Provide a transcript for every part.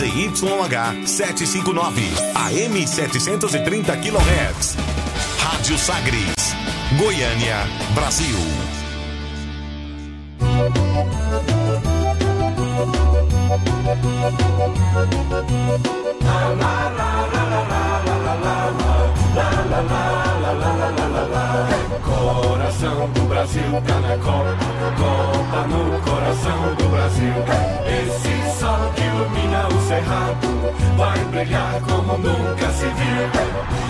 ZYH 759, AM 730 kHz. Rádio Sagres, Goiânia, Brasil. Coração do Brasil tá na Copa, Copa no coração do Brasil. Esse sol que ilumina o cerrado vai brilhar como nunca se viu.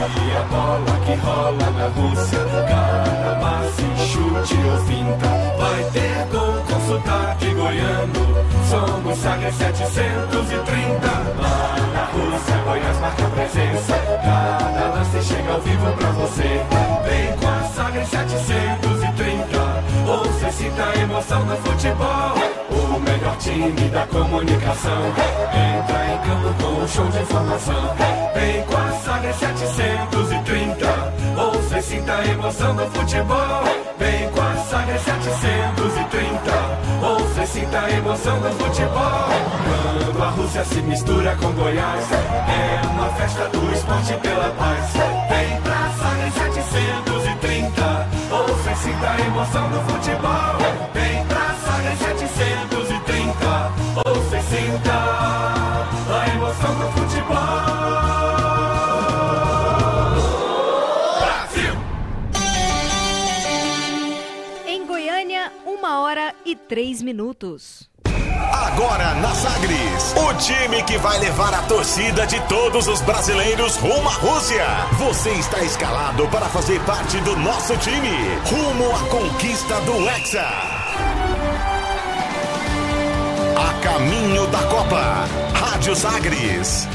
E a bola que rola na Rússia, cada passe, chute ou finta, vai ter gol com sotaque goiano. Somos Sagres 730. Lá na Rússia, Goiás marca presença, cada lance chega ao vivo pra você. Vem com a Sagres 730, ouça e sinta a emoção do futebol. O melhor time da comunicação entra em campo com um show de informação. Vem com a Sagres 730, ouça e sinta a emoção do futebol. Vem com a Sagres 730, ouça e sinta a emoção do futebol. Quando a Rússia se mistura com Goiás, é uma festa do esporte pela paz. Vem pra Sagres 730, ouça e sinta a emoção do futebol. Vem pra Sagres 730, ouça e sinta a emoção do futebol. Brasil! Em Goiânia, 1h03. Agora na Sagres, o time que vai levar a torcida de todos os brasileiros rumo à Rússia. Você está escalado para fazer parte do nosso time, rumo à conquista do Hexa. A caminho da Copa, Rádio Sagres.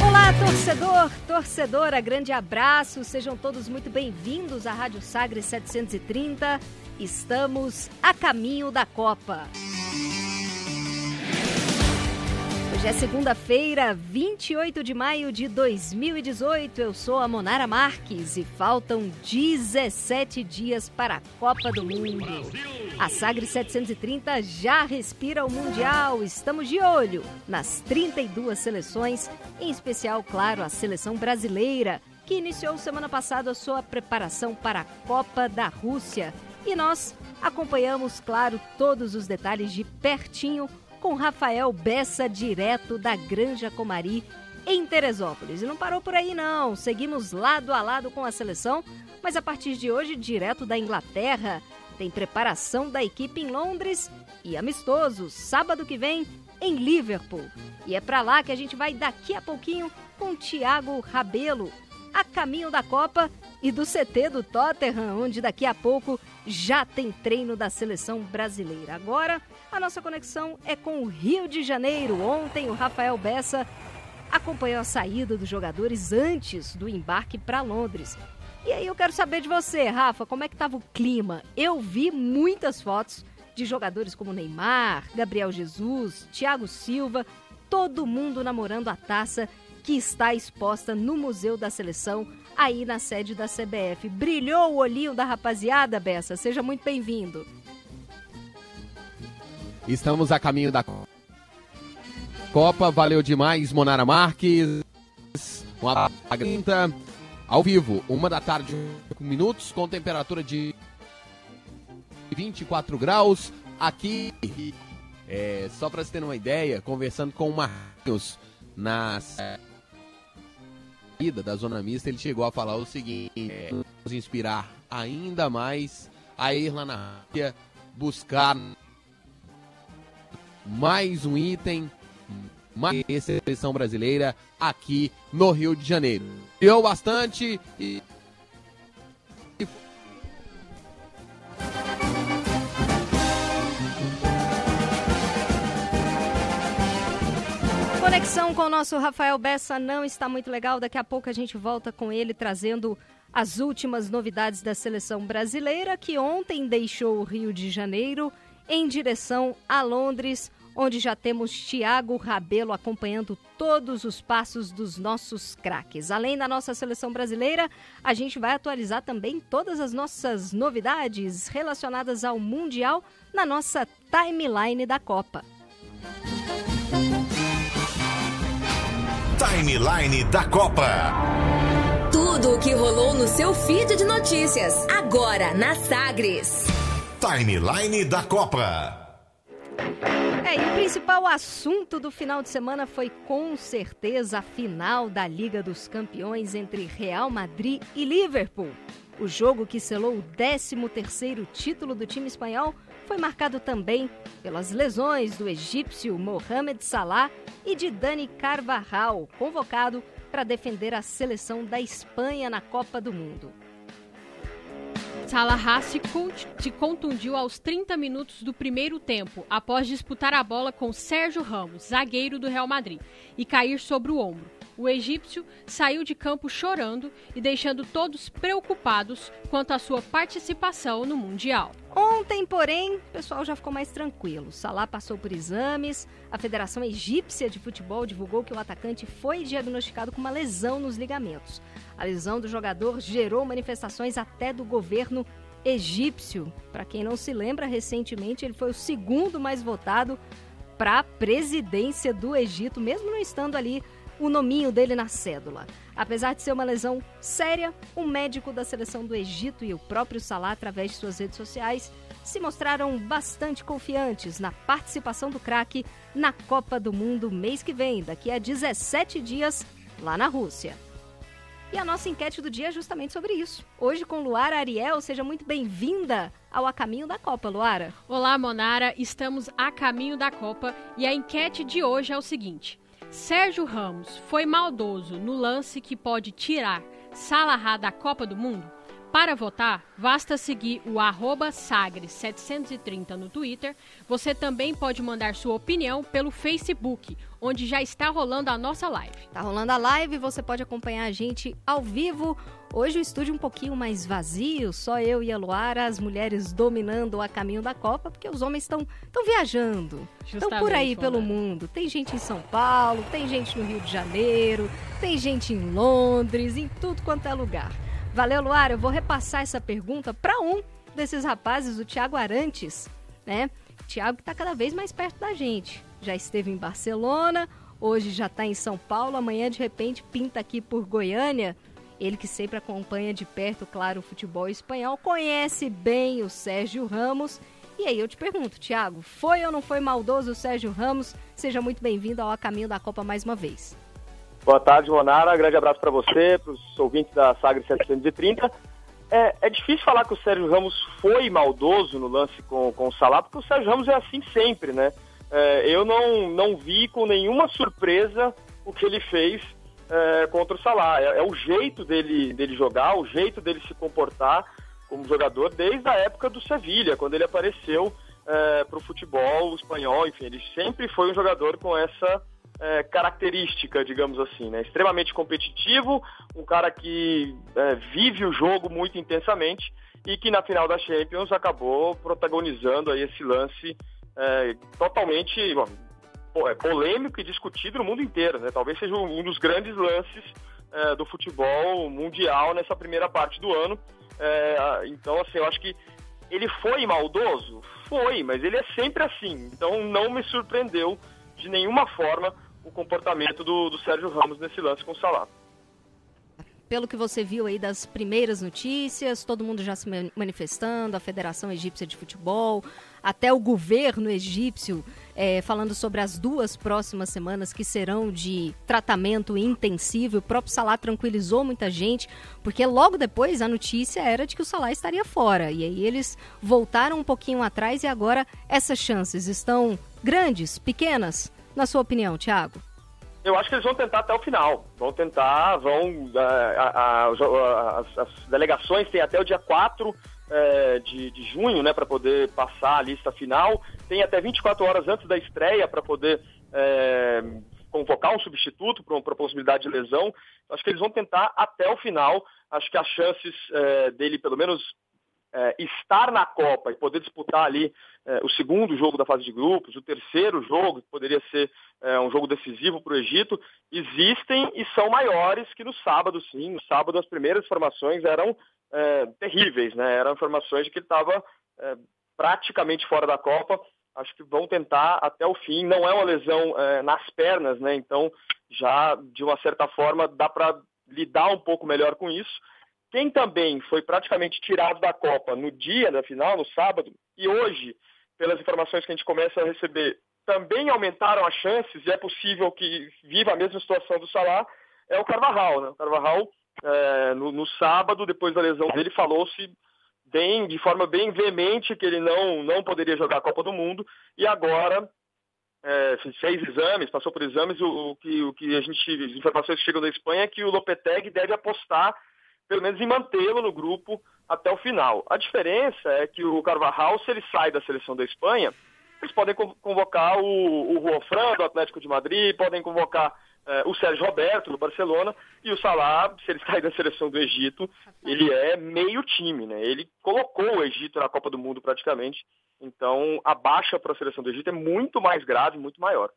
Olá, torcedor, torcedora, grande abraço, sejam todos muito bem-vindos à Rádio Sagres 730. Estamos a caminho da Copa. Hoje é segunda-feira, 28 de maio de 2018. Eu sou a Monara Marques e faltam 17 dias para a Copa do Mundo. A Sagres 730 já respira o Mundial. Estamos de olho nas 32 seleções, em especial, claro, a seleção brasileira, que iniciou semana passada a sua preparação para a Copa da Rússia. E nós acompanhamos, claro, todos os detalhes de pertinho com Rafael Bessa, direto da Granja Comari, em Teresópolis. E não parou por aí, não. Seguimos lado a lado com a seleção, mas a partir de hoje, direto da Inglaterra, tem preparação da equipe em Londres e amistoso, sábado que vem, em Liverpool. E é para lá que a gente vai daqui a pouquinho com Thiago Rabelo, a caminho da Copa e do CT do Tottenham, onde daqui a pouco já tem treino da seleção brasileira. Agora, a nossa conexão é com o Rio de Janeiro. Ontem, o Rafael Bessa acompanhou a saída dos jogadores antes do embarque para Londres. E aí eu quero saber de você, Rafa, como é que estava o clima? Eu vi muitas fotos de jogadores como Neymar, Gabriel Jesus, Thiago Silva, todo mundo namorando a taça que está exposta no Museu da Seleção, aí na sede da CBF. Brilhou o olhinho da rapaziada, Bessa? Seja muito bem-vindo. Estamos a caminho da Copa. Valeu demais, Monara Marques. Uma grinta ao vivo, 1h05, com temperatura de 24 graus. Aqui, só para você ter uma ideia, conversando com o Marquinhos na saída da zona mista, ele chegou a falar o seguinte: vamos inspirar ainda mais a ir lá na área, buscar mais um item, mais seleção brasileira aqui no Rio de Janeiro. Deu bastante e conexão com o nosso Rafael Bessa não está muito legal. Daqui a pouco a gente volta com ele trazendo as últimas novidades da seleção brasileira, que ontem deixou o Rio de Janeiro em direção a Londres, onde já temos Thiago Rabelo acompanhando todos os passos dos nossos craques. Além da nossa seleção brasileira, a gente vai atualizar também todas as nossas novidades relacionadas ao Mundial na nossa timeline da Copa. Timeline da Copa. Tudo o que rolou no seu feed de notícias, agora na Sagres. Timeline da Copa. E o principal assunto do final de semana foi com certeza a final da Liga dos Campeões entre Real Madrid e Liverpool. O jogo que selou o 13º título do time espanhol foi marcado também pelas lesões do egípcio Mohamed Salah e de Dani Carvajal, convocado para defender a seleção da Espanha na Copa do Mundo. Salah se contundiu aos 30 minutos do primeiro tempo, após disputar a bola com Sérgio Ramos, zagueiro do Real Madrid, e cair sobre o ombro. O egípcio saiu de campo chorando e deixando todos preocupados quanto à sua participação no Mundial. Ontem, porém, o pessoal já ficou mais tranquilo. Salah passou por exames. A Federação Egípcia de Futebol divulgou que o atacante foi diagnosticado com uma lesão nos ligamentos. A lesão do jogador gerou manifestações até do governo egípcio. Para quem não se lembra, recentemente ele foi o segundo mais votado para a presidência do Egito, mesmo não estando ali o nominho dele na cédula. Apesar de ser uma lesão séria, o médico da seleção do Egito e o próprio Salah, através de suas redes sociais, se mostraram bastante confiantes na participação do craque na Copa do Mundo mês que vem, daqui a 17 dias, lá na Rússia. E a nossa enquete do dia é justamente sobre isso. Hoje com Luara Ariel, seja muito bem-vinda ao A Caminho da Copa, Luara. Olá, Monara, estamos a caminho da Copa e a enquete de hoje é o seguinte: Sérgio Ramos foi maldoso no lance que pode tirar Salah da Copa do Mundo? Para votar, basta seguir o @sagres730 no Twitter. Você também pode mandar sua opinião pelo Facebook, onde já está rolando a nossa live. Tá rolando a live, você pode acompanhar a gente ao vivo. Hoje o estúdio um pouquinho mais vazio, só eu e a Luara, as mulheres dominando a caminho da Copa, porque os homens estão viajando, estão por aí pelo mundo. Tem gente em São Paulo, tem gente no Rio de Janeiro, tem gente em Londres, em tudo quanto é lugar. Valeu, Luara. Eu vou repassar essa pergunta para um desses rapazes, o Thiago Arantes, né? Thiago que está cada vez mais perto da gente. Já esteve em Barcelona, hoje já está em São Paulo, amanhã de repente pinta aqui por Goiânia. Ele que sempre acompanha de perto, claro, o futebol espanhol, conhece bem o Sérgio Ramos. E aí eu te pergunto, Thiago, foi ou não foi maldoso o Sérgio Ramos? Seja muito bem-vindo ao A Caminho da Copa mais uma vez. Boa tarde, Monara. Grande abraço para você, para os ouvintes da Sagres 730. É difícil falar que o Sérgio Ramos foi maldoso no lance com o Salah, porque o Sérgio Ramos é assim sempre, né? Eu não vi com nenhuma surpresa o que ele fez contra o Salah. É o jeito dele jogar, o jeito dele se comportar como jogador desde a época do Sevilha, quando ele apareceu para o futebol espanhol. Enfim, ele sempre foi um jogador com essa característica, digamos assim, né? Extremamente competitivo, um cara que vive o jogo muito intensamente e que na final da Champions acabou protagonizando aí esse lance totalmente polêmico e discutido no mundo inteiro, né? Talvez seja um dos grandes lances do futebol mundial nessa primeira parte do ano. Então, assim, eu acho que ele foi maldoso? Foi, mas ele é sempre assim. Então não me surpreendeu de nenhuma forma o comportamento do Sérgio Ramos nesse lance com o Salah. Pelo que você viu aí das primeiras notícias, todo mundo já se manifestando, a Federação Egípcia de Futebol, até o governo egípcio falando sobre as 2 próximas semanas que serão de tratamento intensivo. O próprio Salah tranquilizou muita gente, porque logo depois a notícia era de que o Salah estaria fora. E aí eles voltaram um pouquinho atrás e agora essas chances estão grandes, pequenas? Na sua opinião, Thiago? Eu acho que eles vão tentar até o final. As delegações têm até o dia 4 de junho, né, para poder passar a lista final. Tem até 24 horas antes da estreia para poder convocar um substituto para a possibilidade de lesão. Acho que eles vão tentar até o final. Acho que as chances dele, pelo menos, estar na Copa e poder disputar ali o segundo jogo da fase de grupos, o terceiro jogo, que poderia ser um jogo decisivo para o Egito, existem e são maiores que no sábado, sim. No sábado as primeiras informações eram terríveis, né? Eram informações de que ele estava praticamente fora da Copa acho que vão tentar até o fim. Não é uma lesão nas pernas, né? Então, já, de uma certa forma, dá para lidar um pouco melhor com isso. Quem também foi praticamente tirado da Copa no dia da final, no sábado, e hoje, pelas informações que a gente começa a receber, também aumentaram as chances, e é possível que viva a mesma situação do Salah, é o Carvajal, né? O Carvajal, no sábado, depois da lesão dele, falou-se de forma bem veemente que ele não poderia jogar a Copa do Mundo, e agora fez exames, passou por exames. O que as informações que chegam da Espanha é que o Lopetegui deve apostar pelo menos em mantê-lo no grupo até o final. A diferença é que o Carvajal, se ele sai da seleção da Espanha, eles podem convocar o Juan Fran, do Atlético de Madrid, podem convocar o Sérgio Roberto, do Barcelona, e o Salah, se ele sai da seleção do Egito, ele é meio time, né? Ele colocou o Egito na Copa do Mundo praticamente, então a baixa para a seleção do Egito é muito mais grave, muito maior.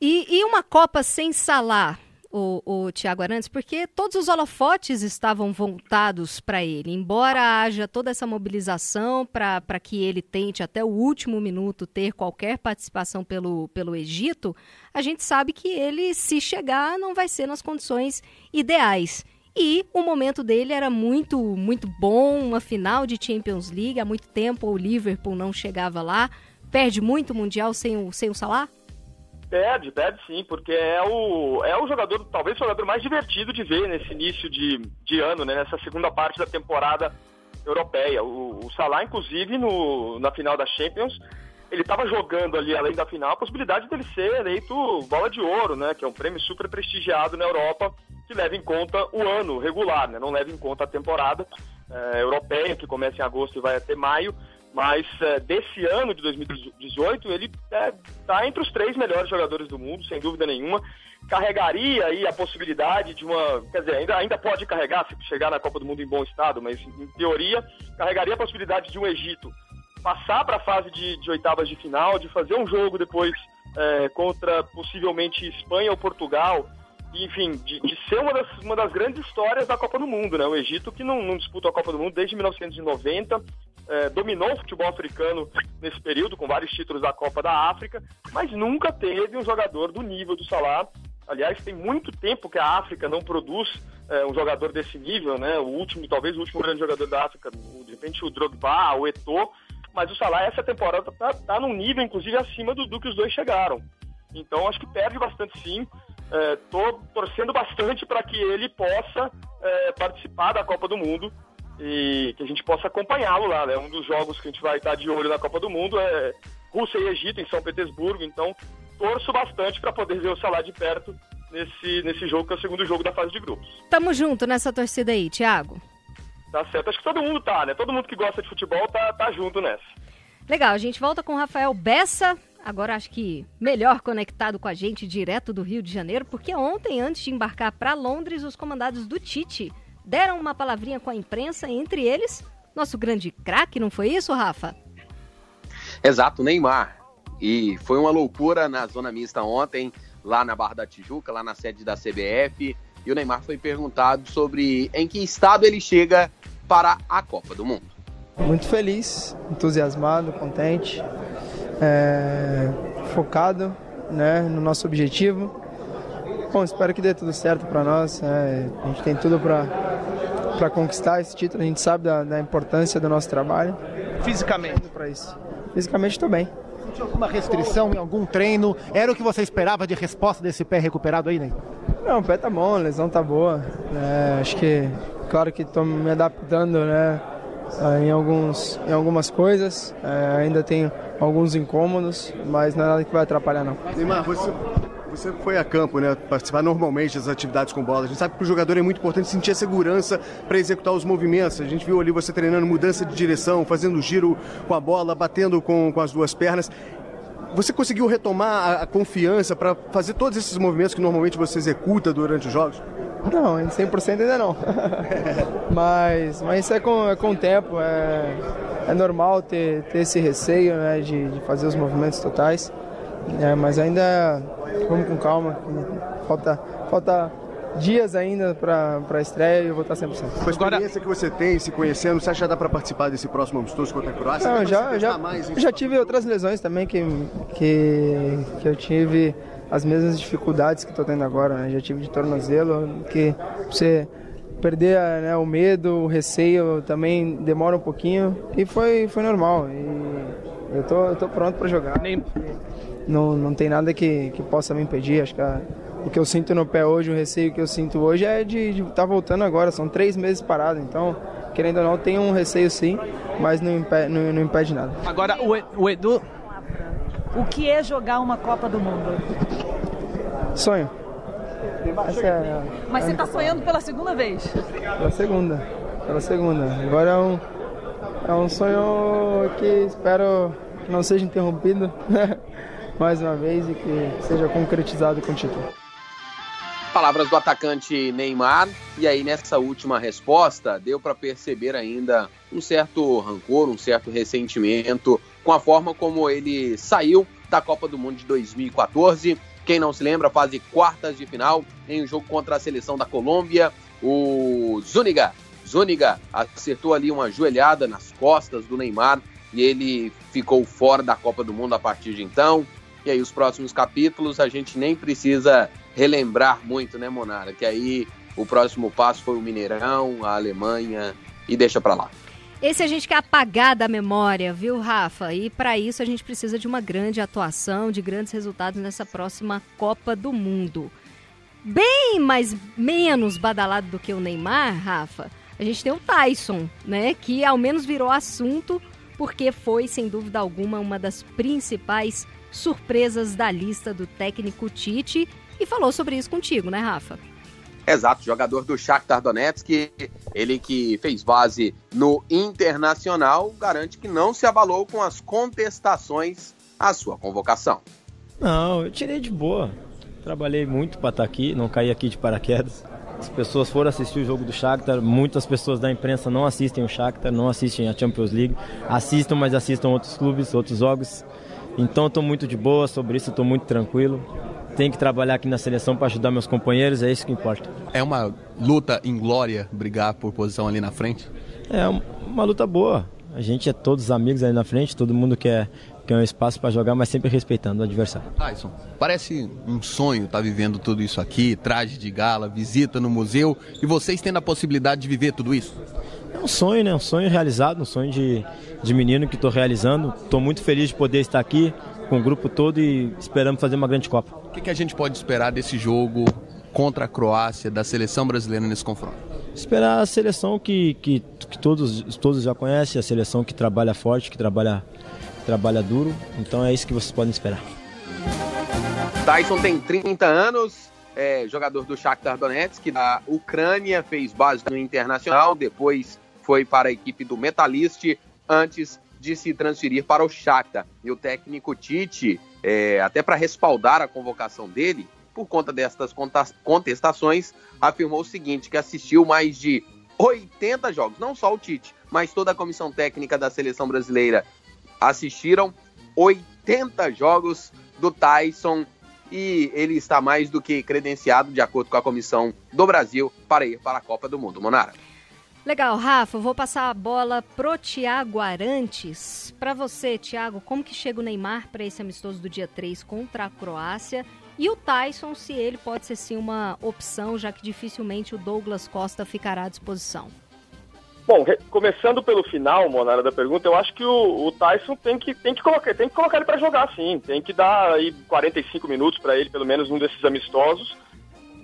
E uma Copa sem Salah, o Thiago Arantes, porque todos os holofotes estavam voltados para ele, embora haja toda essa mobilização para que ele tente até o último minuto ter qualquer participação pelo Egito, a gente sabe que ele, se chegar, não vai ser nas condições ideais. E o momento dele era muito, muito bom, uma final de Champions League, há muito tempo o Liverpool não chegava lá, perde muito o Mundial sem o Salah? Perde sim, porque é o jogador, talvez o jogador mais divertido de ver nesse início de ano, né, nessa segunda parte da temporada europeia. O Salah, inclusive, na final da Champions, ele estava jogando ali, além da final, a possibilidade dele ser eleito bola de ouro, né, que é um prêmio super prestigiado na Europa, que leva em conta o ano regular, né, não leva em conta a temporada europeia, que começa em agosto e vai até maio. Mas desse ano de 2018, ele está entre os 3 melhores jogadores do mundo, sem dúvida nenhuma. Carregaria aí a possibilidade de quer dizer, ainda pode carregar se chegar na Copa do Mundo em bom estado, mas em teoria, carregaria a possibilidade de um Egito passar para a fase de oitavas de final, de fazer um jogo depois contra possivelmente Espanha ou Portugal, enfim, de ser uma das grandes histórias da Copa do Mundo, né? O Egito, que não disputa a Copa do Mundo desde 1990, dominou o futebol africano nesse período, com vários títulos da Copa da África, mas nunca teve um jogador do nível do Salah. Aliás, tem muito tempo que a África não produz um jogador desse nível, né? Talvez o último grande jogador da África, de repente o Drogba, o Eto'o, mas o Salah essa temporada tá num nível, inclusive, acima do que os dois chegaram. Então, acho que perde bastante sim. Tô torcendo bastante para que ele possa participar da Copa do Mundo e que a gente possa acompanhá-lo lá, né? Um dos jogos que a gente vai estar de olho na Copa do Mundo é Rússia e Egito, em São Petersburgo. Então, torço bastante para poder ver o Salah de perto nesse jogo, que é o segundo jogo da fase de grupos. Tamo junto nessa torcida aí, Thiago. Tá certo, acho que todo mundo tá, né? Todo mundo que gosta de futebol tá junto nessa. Legal, a gente volta com o Rafael Bessa, agora acho que melhor conectado com a gente direto do Rio de Janeiro, porque ontem, antes de embarcar para Londres, os comandados do Tite deram uma palavrinha com a imprensa, entre eles, nosso grande craque, não foi isso, Rafa? Exato, Neymar. E foi uma loucura na zona mista ontem, lá na Barra da Tijuca, lá na sede da CBF, e o Neymar foi perguntado sobre em que estado ele chega para a Copa do Mundo. Muito feliz, entusiasmado, contente, focado, né, no nosso objetivo. Bom, espero que dê tudo certo para nós. A gente tem tudo para conquistar esse título. A gente sabe da importância do nosso trabalho. Fisicamente? Para isso. Fisicamente estou bem. Sentiu alguma restrição em algum treino? Era o que você esperava de resposta desse pé recuperado aí, né? Não, o pé tá bom, a lesão tá boa. Acho que, claro que estou me adaptando, né, em algumas coisas. Ainda tenho alguns incômodos, mas não é nada que vai atrapalhar, não. Neymar, você foi a campo, né, participar normalmente das atividades com bola. A gente sabe que para o jogador é muito importante sentir a segurança para executar os movimentos. A gente viu ali você treinando mudança de direção, fazendo giro com a bola, batendo com as duas pernas. Você conseguiu retomar a confiança para fazer todos esses movimentos que normalmente você executa durante os jogos? Não, 100% ainda não. mas isso é com o tempo. É normal ter esse receio, né, de fazer os movimentos totais. Mas ainda vamos com calma. Falta dias ainda para a estreia e eu vou estar 100%. Com a experiência que você tem, se conhecendo, você acha que já dá para participar desse próximo amistoso contra a Croácia? Não, já tive outras lesões também que eu tive as mesmas dificuldades que estou tendo agora, né? Já tive de tornozelo, que você perder, né, o medo, o receio também demora um pouquinho e foi normal. E eu tô pronto para jogar. Não tem nada que possa me impedir. Acho que o que eu sinto no pé hoje, o receio que eu sinto hoje é de estar voltando agora. São 3 meses parado, então, querendo ou não, tem um receio sim, mas não impede nada. Agora, o Edu... O que é jogar uma Copa do Mundo? Sonho. Mas você está sonhando pela segunda vez? Pela segunda. Agora é um sonho que espero que não seja interrompido mais uma vez e que seja concretizado com o título. Palavras do atacante Neymar, e aí nessa última resposta deu para perceber ainda um certo rancor, um certo ressentimento com a forma como ele saiu da Copa do Mundo de 2014. Quem não se lembra, fase quartas de final, em um jogo contra a seleção da Colômbia, o Zúñiga acertou ali uma joelhada nas costas do Neymar e ele ficou fora da Copa do Mundo a partir de então. E aí os próximos capítulos a gente nem precisa relembrar muito, né, Monara? Que aí o próximo passo foi o Mineirão, a Alemanha e deixa pra lá. Esse a gente quer apagar da memória, viu, Rafa? E para isso a gente precisa de uma grande atuação, de grandes resultados nessa próxima Copa do Mundo. Bem menos badalado do que o Neymar, Rafa, a gente tem o Tyson, né? Que ao menos virou assunto porque foi, sem dúvida alguma, uma das principais surpresas da lista do técnico Tite e falou sobre isso contigo, né, Rafa? Exato, jogador do Shakhtar Donetsk, ele que fez base no Internacional, garante que não se abalou com as contestações à sua convocação. Não, eu tirei de boa, trabalhei muito para estar aqui, não caí aqui de paraquedas. As pessoas foram assistir o jogo do Shakhtar, muitas pessoas da imprensa não assistem o Shakhtar, não assistem a Champions League, assistem, mas assistem outros clubes, outros jogos. Então eu estou muito de boa sobre isso, estou muito tranquilo. Tenho que trabalhar aqui na seleção para ajudar meus companheiros, é isso que importa. É uma luta em glória brigar por posição ali na frente? É uma luta boa. A gente é todos amigos ali na frente, todo mundo quer um espaço para jogar, mas sempre respeitando o adversário. Tyson, parece um sonho estar vivendo tudo isso aqui, traje de gala, visita no museu, e vocês tendo a possibilidade de viver tudo isso? É um sonho, né? Um sonho realizado, um sonho de menino que estou realizando. Estou muito feliz de poder estar aqui com o grupo todo e esperamos fazer uma grande Copa. O que a gente pode esperar desse jogo contra a Croácia, da seleção brasileira nesse confronto? Esperar a seleção que todos já conhecem, a seleção que trabalha forte, que trabalha duro. Então é isso que vocês podem esperar. Tyson tem 30 anos, é jogador do Shakhtar Donetsk, da Ucrânia, fez base no Internacional, depois foi para a equipe do Metalist, antes de se transferir para o Shakhtar. E o técnico Tite, até para respaldar a convocação dele, por conta destas contestações, afirmou o seguinte, que assistiu mais de 80 jogos, não só o Tite, mas toda a comissão técnica da seleção brasileira assistiram 80 jogos do Tyson e ele está mais do que credenciado, de acordo com a comissão do Brasil, para ir para a Copa do Mundo. Monara. Legal, Rafa, vou passar a bola pro Thiago Arantes. Para você, Thiago, como que chega o Neymar para esse amistoso do dia 3 contra a Croácia? E o Tyson, se ele pode ser sim uma opção, já que dificilmente o Douglas Costa ficará à disposição. Bom, começando pelo final, Monara, da pergunta, eu acho que o Tyson tem que colocar ele para jogar, sim. Tem que dar aí 45 minutos para ele, pelo menos num desses amistosos,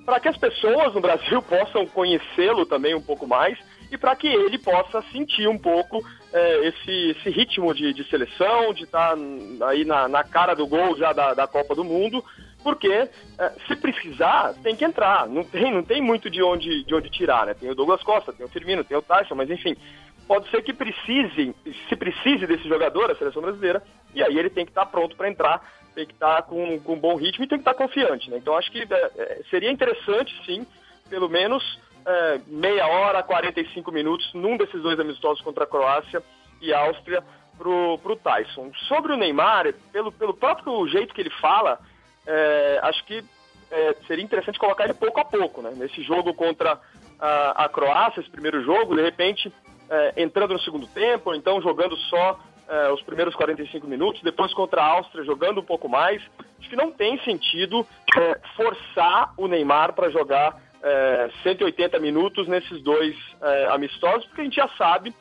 para que as pessoas no Brasil possam conhecê-lo também um pouco mais e para que ele possa sentir um pouco esse ritmo de seleção, de estar aí na cara do gol já da Copa do Mundo, porque se precisar, tem que entrar. Não tem muito de onde tirar, né? Tem o Douglas Costa, tem o Firmino, tem o Tyson, mas enfim, pode ser que se precise desse jogador, a seleção brasileira, e aí ele tem que estar pronto para entrar, tem que estar com um bom ritmo e tem que estar confiante, né? Então acho que seria interessante, sim, pelo menos meia hora, 45 minutos, num desses dois amistosos contra a Croácia e a Áustria, pro Tyson. Sobre o Neymar, pelo próprio jeito que ele fala, acho que seria interessante colocar ele pouco a pouco, né? Nesse jogo contra a Croácia, esse primeiro jogo, de repente entrando no segundo tempo, ou então jogando só os primeiros 45 minutos, depois contra a Áustria jogando um pouco mais. Acho que não tem sentido forçar o Neymar para jogar 180 minutos nesses dois amistosos, porque a gente já sabe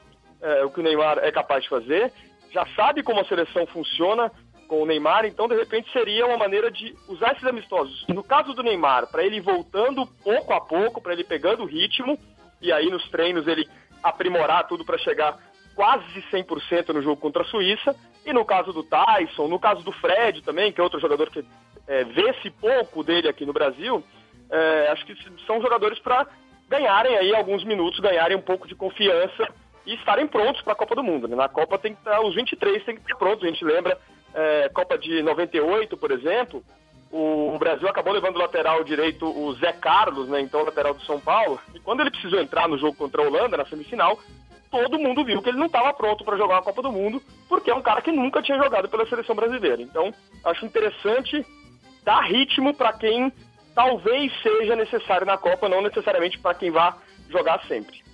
o que o Neymar é capaz de fazer, já sabe como a seleção funciona com o Neymar, então de repente seria uma maneira de usar esses amistosos. No caso do Neymar, para ele ir voltando pouco a pouco, para ele pegando o ritmo, e aí nos treinos ele aprimorar tudo para chegar quase 100% no jogo contra a Suíça. E no caso do Tyson, no caso do Fred também, que é outro jogador que vê-se pouco dele aqui no Brasil, acho que são jogadores para ganharem aí alguns minutos, ganharem um pouco de confiança e estarem prontos para a Copa do Mundo, né? Na Copa tem que estar, os 23 tem que estar prontos. A gente lembra Copa de 98, por exemplo, o Brasil acabou levando o lateral direito, o Zé Carlos, né, então lateral do São Paulo, e quando ele precisou entrar no jogo contra a Holanda, na semifinal, todo mundo viu que ele não estava pronto para jogar a Copa do Mundo, porque é um cara que nunca tinha jogado pela seleção brasileira. Então, acho interessante dar ritmo para quem talvez seja necessário na Copa, não necessariamente para quem vá jogar sempre.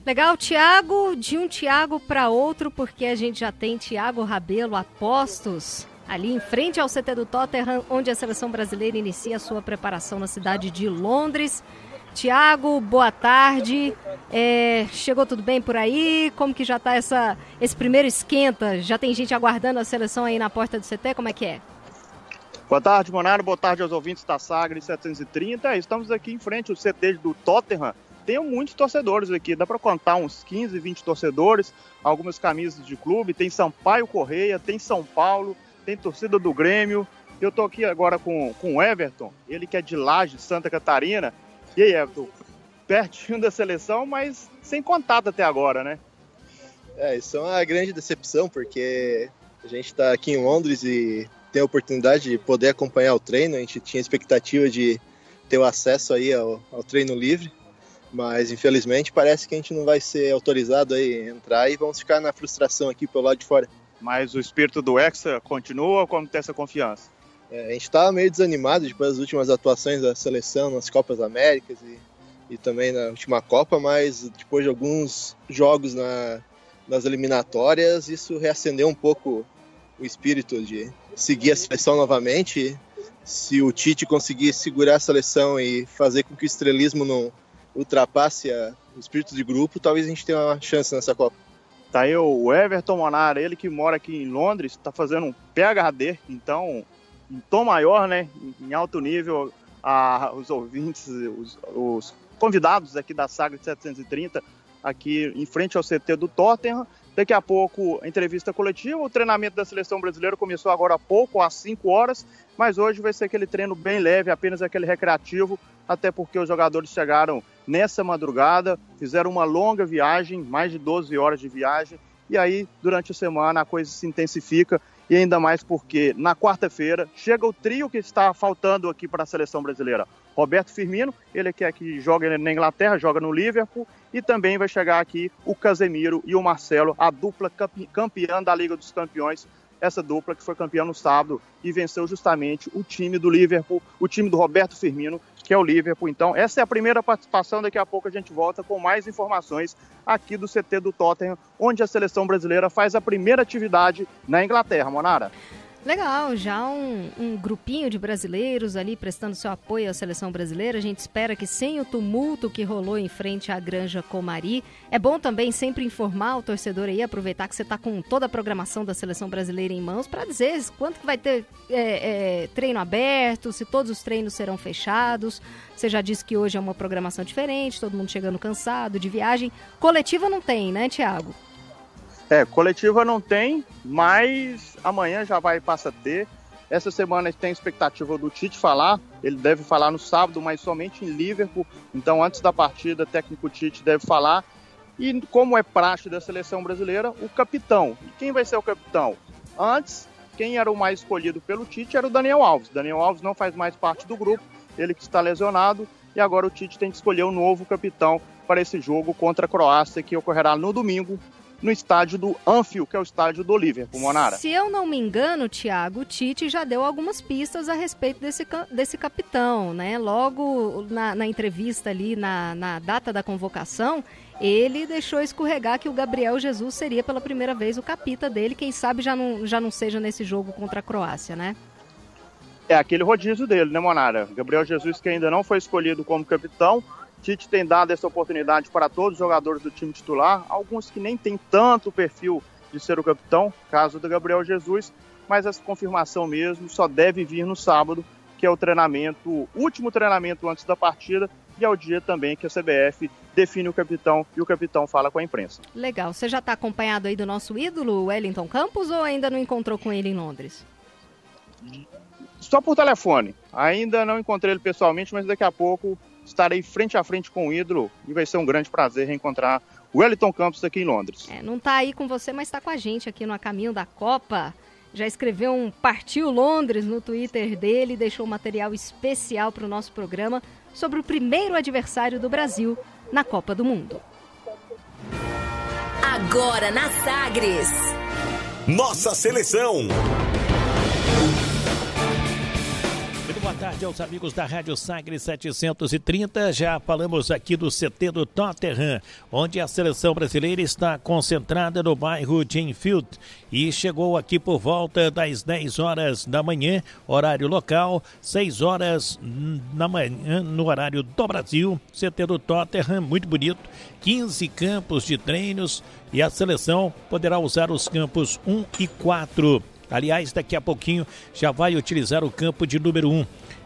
Legal, Thiago, de um Thiago para outro, porque a gente já tem Thiago Rabelo a postos ali em frente ao CT do Tottenham, onde a seleção brasileira inicia a sua preparação na cidade de Londres. Thiago, boa tarde. Chegou tudo bem por aí? Como que já está esse primeiro esquenta? Já tem gente aguardando a seleção aí na porta do CT? Como é que é? Boa tarde, Monara. Boa tarde aos ouvintes da Sagres 730. Estamos aqui em frente ao CT do Tottenham. Tem muitos torcedores aqui, dá para contar uns 15, 20 torcedores, algumas camisas de clube, tem Sampaio Correia, tem São Paulo, tem torcida do Grêmio. Eu tô aqui agora com o Everton, ele que é de Laje, Santa Catarina. E aí, Everton, pertinho da seleção, mas sem contato até agora, né? Isso é uma grande decepção, porque a gente está aqui em Londres e tem a oportunidade de poder acompanhar o treino. A gente tinha expectativa de ter o acesso aí ao treino livre, mas infelizmente parece que a gente não vai ser autorizado aí a entrar e vamos ficar na frustração aqui pelo lado de fora. Mas o espírito do Hexa continua, como tem essa confiança? A gente estava meio desanimado depois das últimas atuações da seleção nas Copas Américas e também na última Copa, mas depois de alguns jogos nas eliminatórias, isso reacendeu um pouco o espírito de seguir a seleção novamente. Se o Tite conseguir segurar a seleção e fazer com que o estrelismo não ultrapasse o espírito de grupo, talvez a gente tenha uma chance nessa Copa. Tá aí o Everton Monara, ele que mora aqui em Londres, está fazendo um PhD, então em tom maior, né, em alto nível, os ouvintes, os convidados aqui da Saga 730, aqui em frente ao CT do Tottenham. Daqui a pouco, a entrevista coletiva. O treinamento da seleção brasileira começou agora há pouco, às 5 horas, mas hoje vai ser aquele treino bem leve, apenas aquele recreativo, até porque os jogadores chegaram nessa madrugada, fizeram uma longa viagem, mais de 12 horas de viagem, e aí, durante a semana, a coisa se intensifica, e ainda mais porque, na quarta-feira, chega o trio que está faltando aqui para a seleção brasileira. Roberto Firmino, ele que aqui joga na Inglaterra, joga no Liverpool, e também vai chegar aqui o Casemiro e o Marcelo, a dupla campeã da Liga dos Campeões, essa dupla que foi campeã no sábado e venceu justamente o time do Liverpool, o time do Roberto Firmino, que é o Liverpool. Então, essa é a primeira participação, daqui a pouco a gente volta com mais informações aqui do CT do Tottenham, onde a seleção brasileira faz a primeira atividade na Inglaterra, Monara. Legal, já um grupinho de brasileiros ali prestando seu apoio à seleção brasileira. A gente espera que sem o tumulto que rolou em frente à Granja Comari. É bom também sempre informar o torcedor aí, aproveitar que você está com toda a programação da seleção brasileira em mãos para dizer quanto que vai ter treino aberto, se todos os treinos serão fechados. Você já disse que hoje é uma programação diferente, todo mundo chegando cansado de viagem. Coletiva não tem, né, Thiago? Coletiva não tem, mas amanhã já passa a ter. Essa semana tem a expectativa do Tite falar, ele deve falar no sábado, mas somente em Liverpool. Então, antes da partida, o técnico Tite deve falar. E como é praxe da seleção brasileira, o capitão. E quem vai ser o capitão? Antes, quem era o mais escolhido pelo Tite era o Daniel Alves. Daniel Alves não faz mais parte do grupo, ele que está lesionado. E agora o Tite tem que escolher um novo capitão para esse jogo contra a Croácia, que ocorrerá no domingo, no estádio do Anfield, que é o estádio do Liverpool, Monara. Se eu não me engano, Thiago, o Tite já deu algumas pistas a respeito desse capitão, né? Logo na entrevista ali, na data da convocação, ele deixou escorregar que o Gabriel Jesus seria pela primeira vez o capita dele, quem sabe já não seja nesse jogo contra a Croácia, né? É aquele rodízio dele, né, Monara? Gabriel Jesus, que ainda não foi escolhido como capitão. Tite tem dado essa oportunidade para todos os jogadores do time titular, alguns que nem têm tanto perfil de ser o capitão, caso do Gabriel Jesus, mas essa confirmação mesmo só deve vir no sábado, que é o último treinamento antes da partida, e é o dia também que a CBF define o capitão e o capitão fala com a imprensa. Legal. Você já está acompanhado aí do nosso ídolo, Wellington Campos, ou ainda não encontrou com ele em Londres? Só por telefone. Ainda não encontrei ele pessoalmente, mas daqui a pouco estarei frente a frente com o ídolo e vai ser um grande prazer reencontrar o Wellington Campos aqui em Londres. Não está aí com você, mas está com a gente aqui no A Caminho da Copa. Já escreveu um Partiu Londres no Twitter dele, deixou um material especial para o nosso programa sobre o primeiro adversário do Brasil na Copa do Mundo. Agora na Sagres. Nossa seleção. Boa tarde aos amigos da Rádio Sagres 730. Já falamos aqui do CT do Tottenham, onde a seleção brasileira está concentrada no bairro de Enfield e chegou aqui por volta das 10 horas da manhã, horário local, 6 horas da manhã no horário do Brasil. CT do Tottenham, muito bonito, 15 campos de treinos e a seleção poderá usar os campos 1 e 4. Aliás, daqui a pouquinho já vai utilizar o campo de número 1.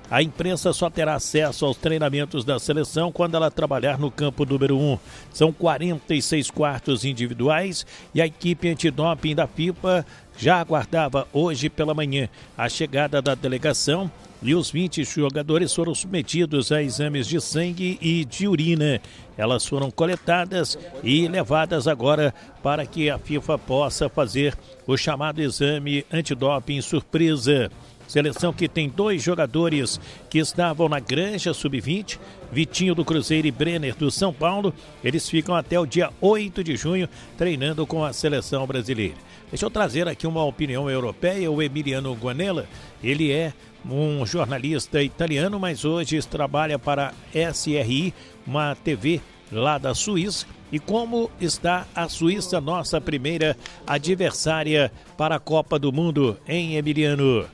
A imprensa só terá acesso aos treinamentos da seleção quando ela trabalhar no campo número 1. São 46 quartos individuais e a equipe antidoping da FIFA já aguardava hoje pela manhã a chegada da delegação e os 20 jogadores foram submetidos a exames de sangue e de urina. Elas foram coletadas e levadas agora para que a FIFA possa fazer o chamado exame antidoping surpresa. Seleção que tem 2 jogadores que estavam na Granja Sub-20, Vitinho do Cruzeiro e Brenner do São Paulo. Eles ficam até o dia 8 de junho treinando com a seleção brasileira. Deixa eu trazer aqui uma opinião europeia. O Emiliano Guanella, ele é um jornalista italiano, mas hoje trabalha para a SRI, uma TV lá da Suíça. E como está a Suíça, nossa primeira adversária para a Copa do Mundo, hein, Emiliano?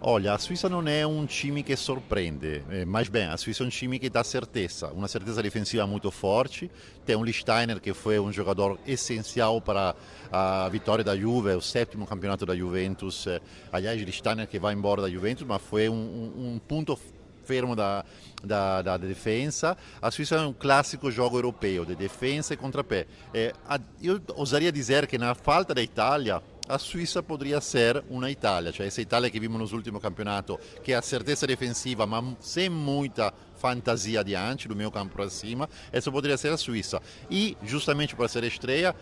Olha, a Suíça não é um time que sorprende, mas bem, a Suíça é um time que dá certeza, uma certeza defensiva muito forte. Tem o Lichtsteiner, que foi um jogador essencial para a vitória da Juve, o 7º campeonato da Juventus. Aliás, o Lichtsteiner que vai embora da Juventus, mas foi um ponto fermo da defesa. A Suíça é um clássico jogo europeu de defesa e contrapé. Eu ousaria dizer que na falta da Itália, a Suíça poderia ser uma Itália, cioè essa Itália que vimos no último campeonato, que é a certeza defensiva, mas sem muita fantasia adiante, do meio campo para cima, essa poderia ser a Suíça. E, justamente para ser estreia,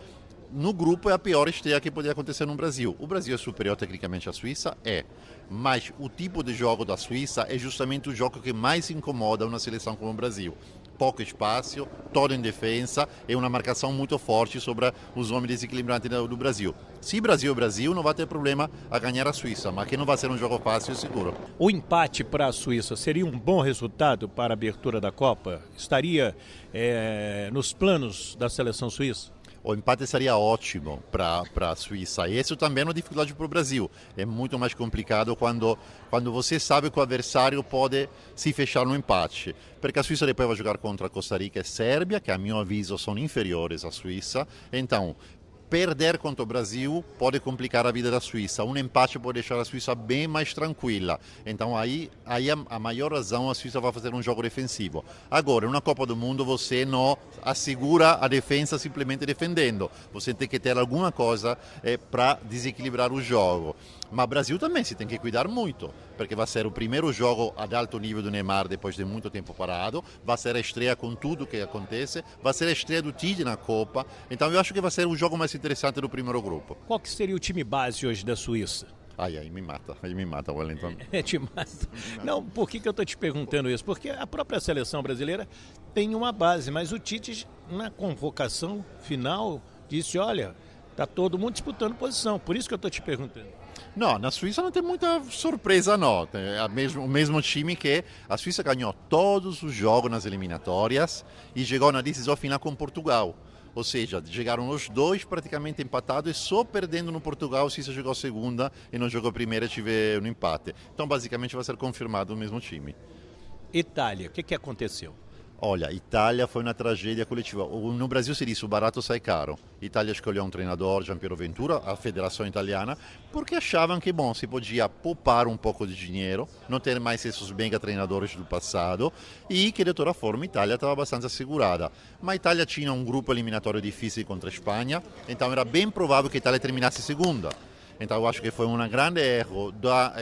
no grupo é a pior estreia que poderia acontecer no Brasil. O Brasil é superior tecnicamente à Suíça? É. Mas o tipo de jogo da Suíça é justamente o jogo que mais incomoda uma seleção como o Brasil. Pouco espaço, todo em defesa e uma marcação muito forte sobre os homens desequilibrantes do Brasil. Se Brasil é Brasil, não vai ter problema a ganhar a Suíça, mas que não vai ser um jogo fácil e seguro. O empate para a Suíça seria um bom resultado para a abertura da Copa? Estaria nos planos da seleção suíça? O empate seria ótimo para a Suíça. E isso também é uma dificuldade para o Brasil. É muito mais complicado quando você sabe que o adversário pode se fechar no empate. Porque a Suíça depois vai jogar contra a Costa Rica e Sérvia, que a meu aviso são inferiores à Suíça. Então, perder contra o Brasil pode complicar a vida da Suíça. Um empate pode deixar a Suíça bem mais tranquila. Então aí a maior razão a Suíça vai fazer um jogo defensivo. Agora, numa Copa do Mundo você não assegura a defesa simplesmente defendendo. Você tem que ter alguma coisa para desequilibrar o jogo. Mas o Brasil também se tem que cuidar muito, porque vai ser o primeiro jogo ad alto nível do Neymar depois de muito tempo parado, vai ser a estreia com tudo que acontece, vai ser a estreia do Tite na Copa, então eu acho que vai ser o jogo mais interessante do primeiro grupo. Qual que seria o time base hoje da Suíça? Aí me mata, Wellington. Te mata. Não, por que eu estou te perguntando isso? Porque a própria seleção brasileira tem uma base, mas o Tite, na convocação final, disse, olha, Tá todo mundo disputando posição, por isso que eu estou te perguntando. Não, na Suíça não tem muita surpresa, não. É o mesmo time que a Suíça ganhou todos os jogos nas eliminatórias e chegou na decisão final com Portugal. Ou seja, chegaram os dois praticamente empatados e só perdendo no Portugal, a Suíça jogou segunda e não jogou primeira e tive um empate. Então, basicamente, vai ser confirmado o mesmo time. Itália, o que aconteceu? Olha, Itália foi uma tragédia coletiva. No Brasil se diz o barato sai caro. Itália escolheu um treinador, Gianpiero Ventura, a Federação Italiana, porque achavam que, bom, se podia poupar um pouco de dinheiro, não ter mais esses mega treinadores do passado, e que de toda forma a Itália estava bastante assegurada. Mas a Itália tinha um grupo eliminatório difícil contra a Espanha, então era bem provável que a Itália terminasse segunda. Então eu acho que foi um grande erro da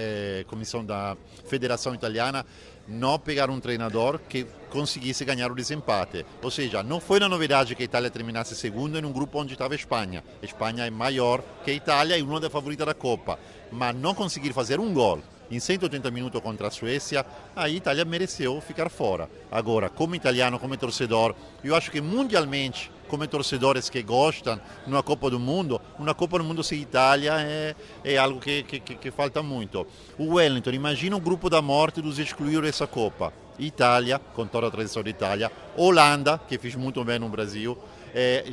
comissão da Federação Italiana não pegar um treinador que conseguisse ganhar o desempate. Ou seja, não foi uma novidade que a Itália terminasse segunda em um grupo onde estava a Espanha. A Espanha é maior que a Itália e uma das favoritas da Copa. Mas não conseguir fazer um gol em 180 minutos contra a Suécia, a Itália mereceu ficar fora. Agora, como italiano, como torcedor, eu acho que mundialmente, como torcedores que gostam numa Copa do Mundo, uma Copa do Mundo sem Itália é algo que falta muito. O Wellington, imagina um grupo da morte dos excluídos dessa Copa. Itália, com toda a tradição de Itália, Holanda, que fez muito bem no Brasil,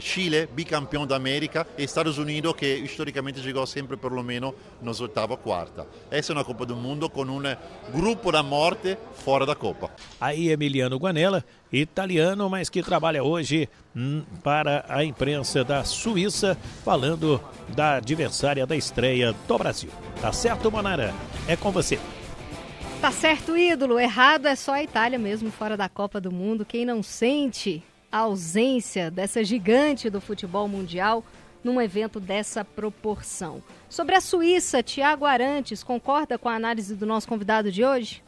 Chile, bicampeão da América, e Estados Unidos, que historicamente chegou sempre pelo menos nos oitava quarta. Essa é uma Copa do Mundo com um grupo da morte fora da Copa. Aí Emiliano Guanella, italiano, mas que trabalha hoje para a imprensa da Suíça, falando da adversária da estreia do Brasil. Tá certo, Monara? É com você. Tá certo, ídolo. Errado é só a Itália mesmo fora da Copa do Mundo. Quem não sente a ausência dessa gigante do futebol mundial num evento dessa proporção. Sobre a Suíça, Thiago Arantes, concorda com a análise do nosso convidado de hoje?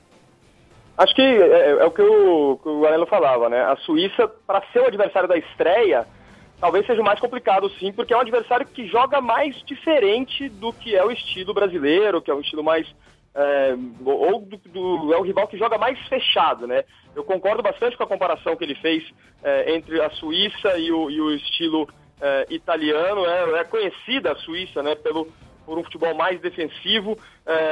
Acho que é o que o Guarello falava, né? A Suíça, para ser o adversário da estreia, talvez seja o mais complicado, sim, porque é um adversário que joga mais diferente do que é o estilo brasileiro, que é um estilo mais... é o rival que joga mais fechado, né? Eu concordo bastante com a comparação que ele fez entre a Suíça e o estilo italiano. É conhecida a Suíça, né, por um futebol mais defensivo.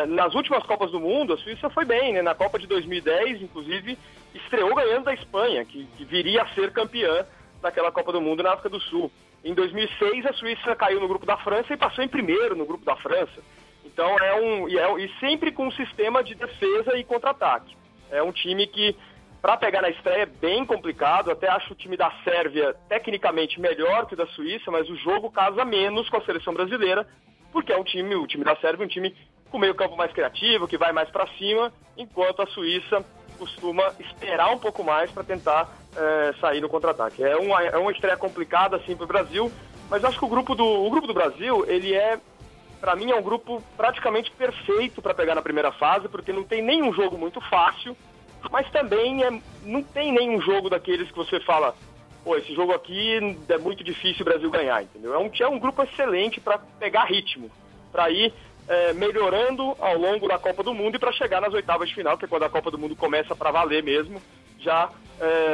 Nas últimas Copas do Mundo, a Suíça foi bem, né? Na Copa de 2010, inclusive, estreou ganhando da Espanha, que viria a ser campeã daquela Copa do Mundo na África do Sul. Em 2006, a Suíça caiu no grupo da França e passou em primeiro no grupo da França. Então e sempre com um sistema de defesa e contra-ataque. É um time que, para pegar na estreia, é bem complicado. Até acho o time da Sérvia tecnicamente melhor que o da Suíça, mas o jogo casa menos com a seleção brasileira, porque é o time da Sérvia é um time com meio campo mais criativo, que vai mais para cima, enquanto a Suíça costuma esperar um pouco mais para tentar sair no contra-ataque. É uma estreia complicada assim para o Brasil, mas acho que o grupo do Brasil, ele para mim, é um grupo praticamente perfeito para pegar na primeira fase, porque não tem nenhum jogo muito fácil, mas também não tem nenhum jogo daqueles que você fala, pô, esse jogo aqui é muito difícil o Brasil ganhar, entendeu? É um grupo excelente para pegar ritmo, para ir melhorando ao longo da Copa do Mundo e para chegar nas oitavas de final, que é quando a Copa do Mundo começa para valer mesmo, já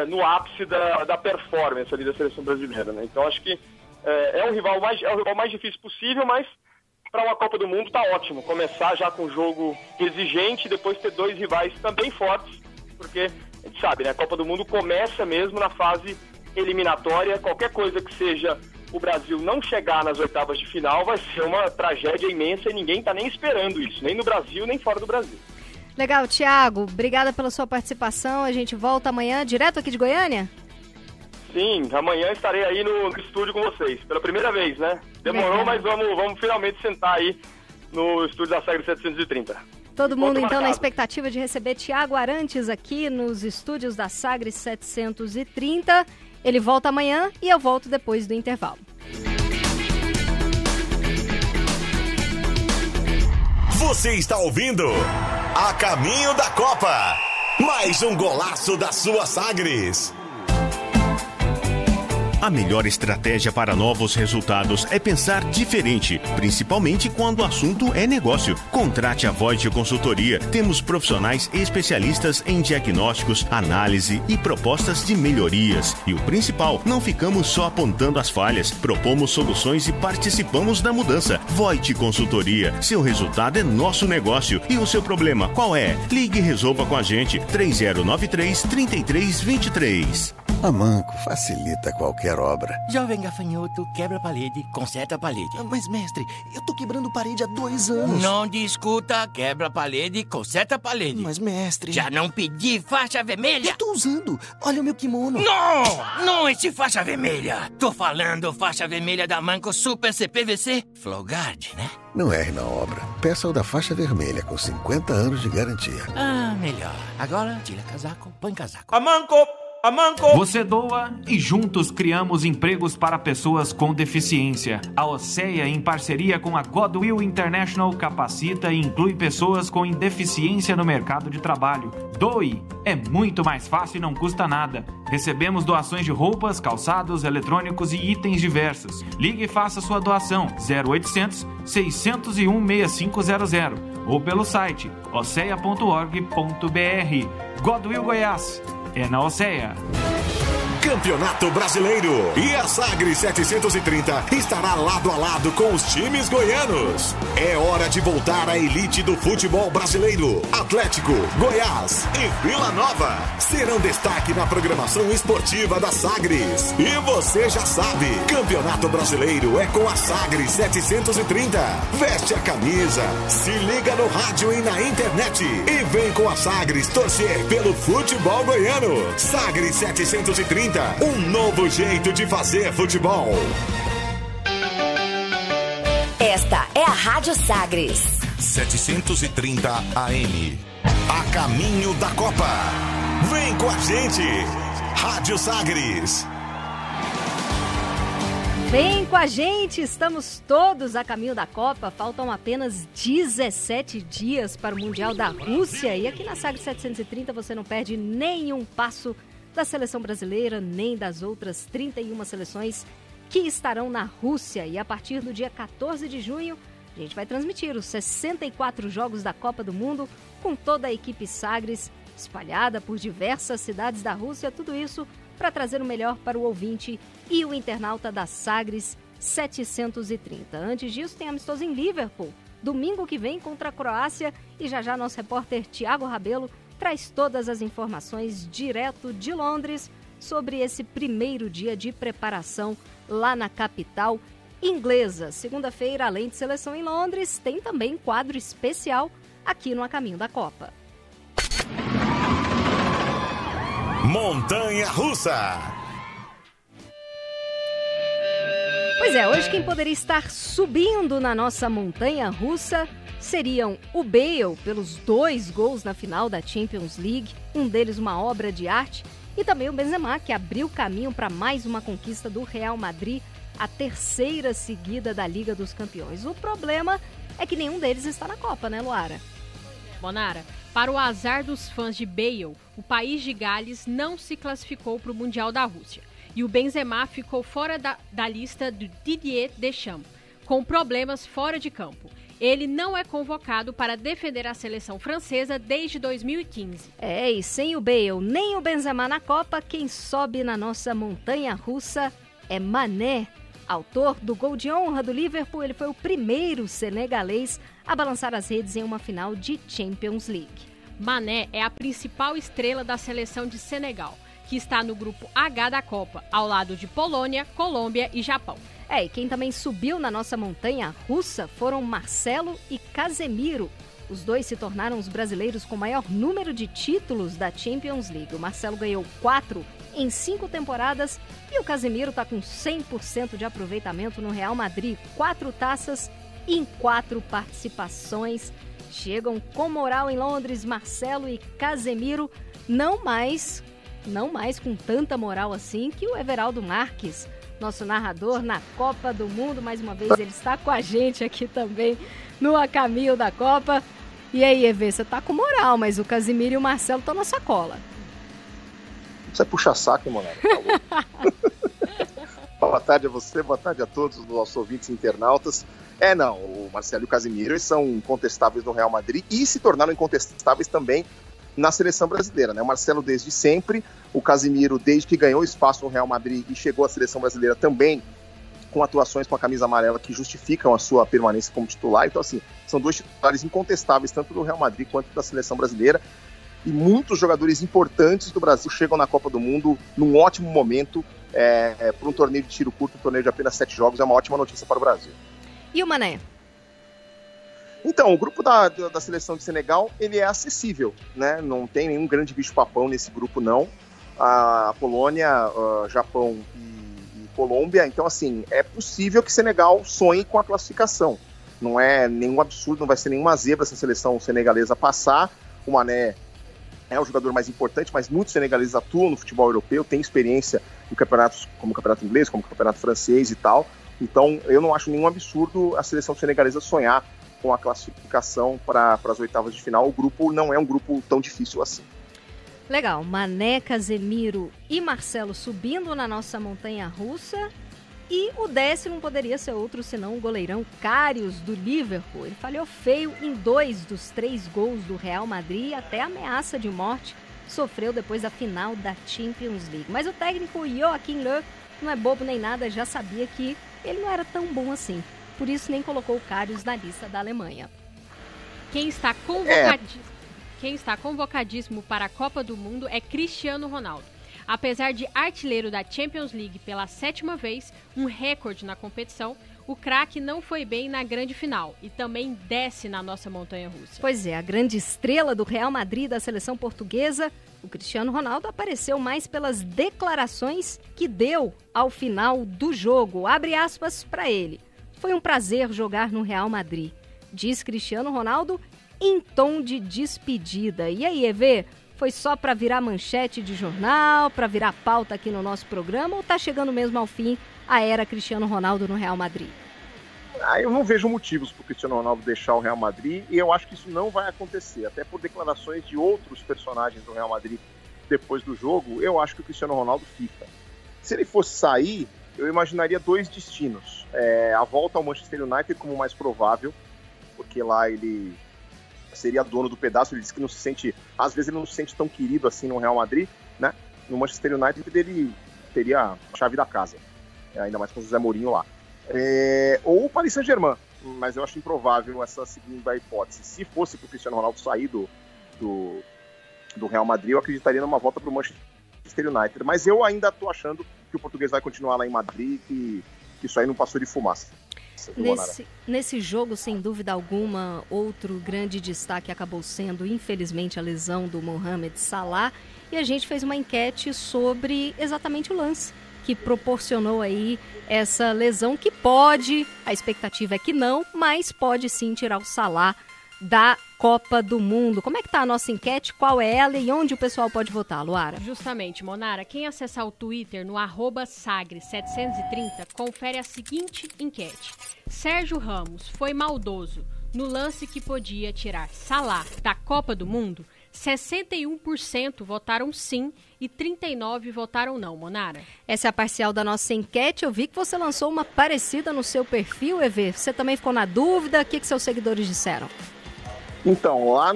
no ápice da performance ali da seleção brasileira, né? Então acho que é o rival mais difícil possível, mas para uma Copa do Mundo tá ótimo. Começar já com um jogo exigente e depois ter dois rivais também fortes, porque a gente sabe, né? A Copa do Mundo começa mesmo na fase eliminatória. Qualquer coisa que seja o Brasil não chegar nas oitavas de final vai ser uma tragédia imensa e ninguém tá nem esperando isso, nem no Brasil, nem fora do Brasil. Legal, Thiago. Obrigada pela sua participação. A gente volta amanhã, direto aqui de Goiânia? Sim, amanhã estarei aí no estúdio com vocês, pela primeira vez, né? Demorou, mas vamos finalmente sentar aí no estúdio da Sagres 730. Todo mundo, então, na expectativa de receber Thiago Arantes aqui nos estúdios da Sagres 730. Ele volta amanhã e eu volto depois do intervalo. Você está ouvindo A Caminho da Copa. Mais um golaço da sua Sagres. A melhor estratégia para novos resultados é pensar diferente, principalmente quando o assunto é negócio. Contrate a Voit Consultoria. Temos profissionais especialistas em diagnósticos, análise e propostas de melhorias. E o principal, não ficamos só apontando as falhas, propomos soluções e participamos da mudança. Voit Consultoria. Seu resultado é nosso negócio. E o seu problema qual é? Ligue e resolva com a gente. 3093-3323. A Manco facilita qualquer obra. Jovem gafanhoto, quebra a parede, conserta a parede. Mas, mestre, eu tô quebrando parede há 2 anos. Não discuta, quebra a parede, conserta a parede. Mas, mestre... Já não pedi faixa vermelha? Eu tô usando. Olha o meu kimono. Não esse faixa vermelha. Tô falando faixa vermelha da Manco Super CPVC Flowguard, né? Não erre na obra. Peça o da faixa vermelha, com 50 anos de garantia. Ah, melhor. Agora, tira casaco, põe casaco. A Manco! Você doa e juntos criamos empregos para pessoas com deficiência. A OSEA, em parceria com a Godwill International, capacita e inclui pessoas com deficiência no mercado de trabalho. Doe! É muito mais fácil e não custa nada. Recebemos doações de roupas, calçados, eletrônicos e itens diversos. Ligue e faça sua doação 0800 601 6500 ou pelo site osea.org.br. Godwill Goiás. É na OSEA. Campeonato Brasileiro. E a Sagres 730 estará lado a lado com os times goianos. É hora de voltar à elite do futebol brasileiro. Atlético, Goiás e Vila Nova serão destaque na programação esportiva da Sagres. E você já sabe, Campeonato Brasileiro é com a Sagres 730. Veste a camisa, se liga no rádio e na internet e vem com a Sagres torcer pelo futebol goiano. Sagres 730. Um novo jeito de fazer futebol. Esta é a Rádio Sagres 730 AM. A caminho da Copa. Vem com a gente. Rádio Sagres. Vem com a gente, estamos todos a caminho da Copa. Faltam apenas 17 dias para o Mundial da Rússia. E aqui na Sagres 730 você não perde nenhum passo da seleção brasileira, nem das outras 31 seleções que estarão na Rússia. E a partir do dia 14 de junho, a gente vai transmitir os 64 jogos da Copa do Mundo com toda a equipe Sagres espalhada por diversas cidades da Rússia. Tudo isso para trazer o melhor para o ouvinte e o internauta da Sagres 730. Antes disso, tem amistoso em Liverpool, domingo que vem contra a Croácia. E já nosso repórter Thiago Rabelo traz todas as informações direto de Londres sobre esse primeiro dia de preparação lá na capital inglesa. Segunda-feira, além de seleção em Londres, tem também quadro especial aqui no A Caminho da Copa. Montanha Russa. Pois é, hoje quem poderia estar subindo na nossa montanha russa seriam o Bale, pelos 2 gols na final da Champions League, um deles uma obra de arte, e também o Benzema, que abriu caminho para mais uma conquista do Real Madrid, a 3ª seguida da Liga dos Campeões. O problema é que nenhum deles está na Copa, né, Luara? Monara, para o azar dos fãs de Bale, o país de Gales não se classificou para o Mundial da Rússia. E o Benzema ficou fora da lista do Didier Deschamps, com problemas fora de campo. Ele não é convocado para defender a seleção francesa desde 2015. E sem o Bale nem o Benzema na Copa, quem sobe na nossa montanha russa é Mané. Autor do gol de honra do Liverpool, ele foi o primeiro senegalês a balançar as redes em uma final de Champions League. Mané é a principal estrela da seleção de Senegal, que está no grupo H da Copa, ao lado de Polônia, Colômbia e Japão. E quem também subiu na nossa montanha russa foram Marcelo e Casemiro. Os dois se tornaram os brasileiros com maior número de títulos da Champions League. O Marcelo ganhou 4 em 5 temporadas e o Casemiro está com 100% de aproveitamento no Real Madrid. 4 taças em 4 participações. Chegam com moral em Londres, Marcelo e Casemiro, não mais com tanta moral assim que o Everaldo Marques, nosso narrador na Copa do Mundo. Mais uma vez ele está com a gente aqui também no A Caminho da Copa. E aí, Evê, você tá com moral, mas o Casemiro e o Marcelo estão na sacola. Você puxa saco, hein, Monara? Boa tarde a você, boa tarde a todos os nossos ouvintes internautas. O Marcelo e o Casemiro são incontestáveis no Real Madrid e se tornaram incontestáveis também na seleção brasileira, né? O Marcelo desde sempre, o Casemiro desde que ganhou espaço no Real Madrid e chegou à seleção brasileira também com atuações com a camisa amarela que justificam a sua permanência como titular. Então, assim, são dois titulares incontestáveis, tanto do Real Madrid quanto da seleção brasileira. E muitos jogadores importantes do Brasil chegam na Copa do Mundo num ótimo momento, para um torneio de tiro curto, um torneio de apenas 7 jogos, é uma ótima notícia para o Brasil. E o Mané? Então, o grupo da seleção de Senegal, ele é acessível, né? Não tem nenhum grande bicho-papão nesse grupo, não. A Polônia, Japão e Colômbia, então, assim, é possível que Senegal sonhe com a classificação. Não é nenhum absurdo, não vai ser nenhuma zebra se a seleção senegalesa passar. O Mané é o jogador mais importante, mas muitos senegaleses atuam no futebol europeu, têm experiência em campeonatos como o campeonato inglês, como o campeonato francês e tal. Então, eu não acho nenhum absurdo a seleção senegalesa sonhar com a classificação para as oitavas de final. O grupo não é um grupo tão difícil assim. Legal, Mané, Casemiro e Marcelo subindo na nossa montanha-russa. E o 10º não poderia ser outro senão o goleirão Karius, do Liverpool. Ele falhou feio em 2 dos 3 gols do Real Madrid e até ameaça de morte sofreu depois da final da Champions League. Mas o técnico Joachim Löw não é bobo nem nada, já sabia que ele não era tão bom assim. Por isso nem colocou o Karius na lista da Alemanha. Quem está convocadíssimo para a Copa do Mundo é Cristiano Ronaldo. Apesar de artilheiro da Champions League pela 7ª vez, um recorde na competição, o craque não foi bem na grande final e também desce na nossa montanha-russa. Pois é, a grande estrela do Real Madrid da seleção portuguesa, o Cristiano Ronaldo, apareceu mais pelas declarações que deu ao final do jogo. Abre aspas para ele. Foi um prazer jogar no Real Madrid, diz Cristiano Ronaldo em tom de despedida. E aí, EV? Foi só para virar manchete de jornal, para virar pauta aqui no nosso programa, ou tá chegando mesmo ao fim a era Cristiano Ronaldo no Real Madrid? Eu não vejo motivos para o Cristiano Ronaldo deixar o Real Madrid e eu acho que isso não vai acontecer, até por declarações de outros personagens do Real Madrid depois do jogo. Eu acho que o Cristiano Ronaldo fica. Se ele fosse sair, eu imaginaria 2 destinos. A volta ao Manchester United como mais provável, porque lá ele seria dono do pedaço. Ele disse que não se sente, às vezes ele não se sente tão querido assim no Real Madrid, né? No Manchester United ele teria a chave da casa, ainda mais com o José Mourinho lá. Ou o Paris Saint-Germain, mas eu acho improvável essa segunda hipótese. Se fosse para o Cristiano Ronaldo sair do Real Madrid, eu acreditaria numa volta para o Manchester United, mas eu ainda estou achando que o português vai continuar lá em Madrid, que isso aí não passou de fumaça. Nesse jogo, sem dúvida alguma, outro grande destaque acabou sendo, infelizmente, a lesão do Mohamed Salah. E a gente fez uma enquete sobre exatamente o lance que proporcionou aí essa lesão, que pode, a expectativa é que não, mas pode sim tirar o Salah da Copa do Mundo. Como é que tá a nossa enquete? Qual é ela e onde o pessoal pode votar, Luara? Justamente, Monara, quem acessar o Twitter no @sagre730 confere a seguinte enquete. Sérgio Ramos foi maldoso no lance que podia tirar Salah da Copa do Mundo? 61% votaram sim e 39% votaram não, Monara. Essa é a parcial da nossa enquete. Eu vi que você lançou uma parecida no seu perfil, EV. Você também ficou na dúvida? O que seus seguidores disseram? Então, lá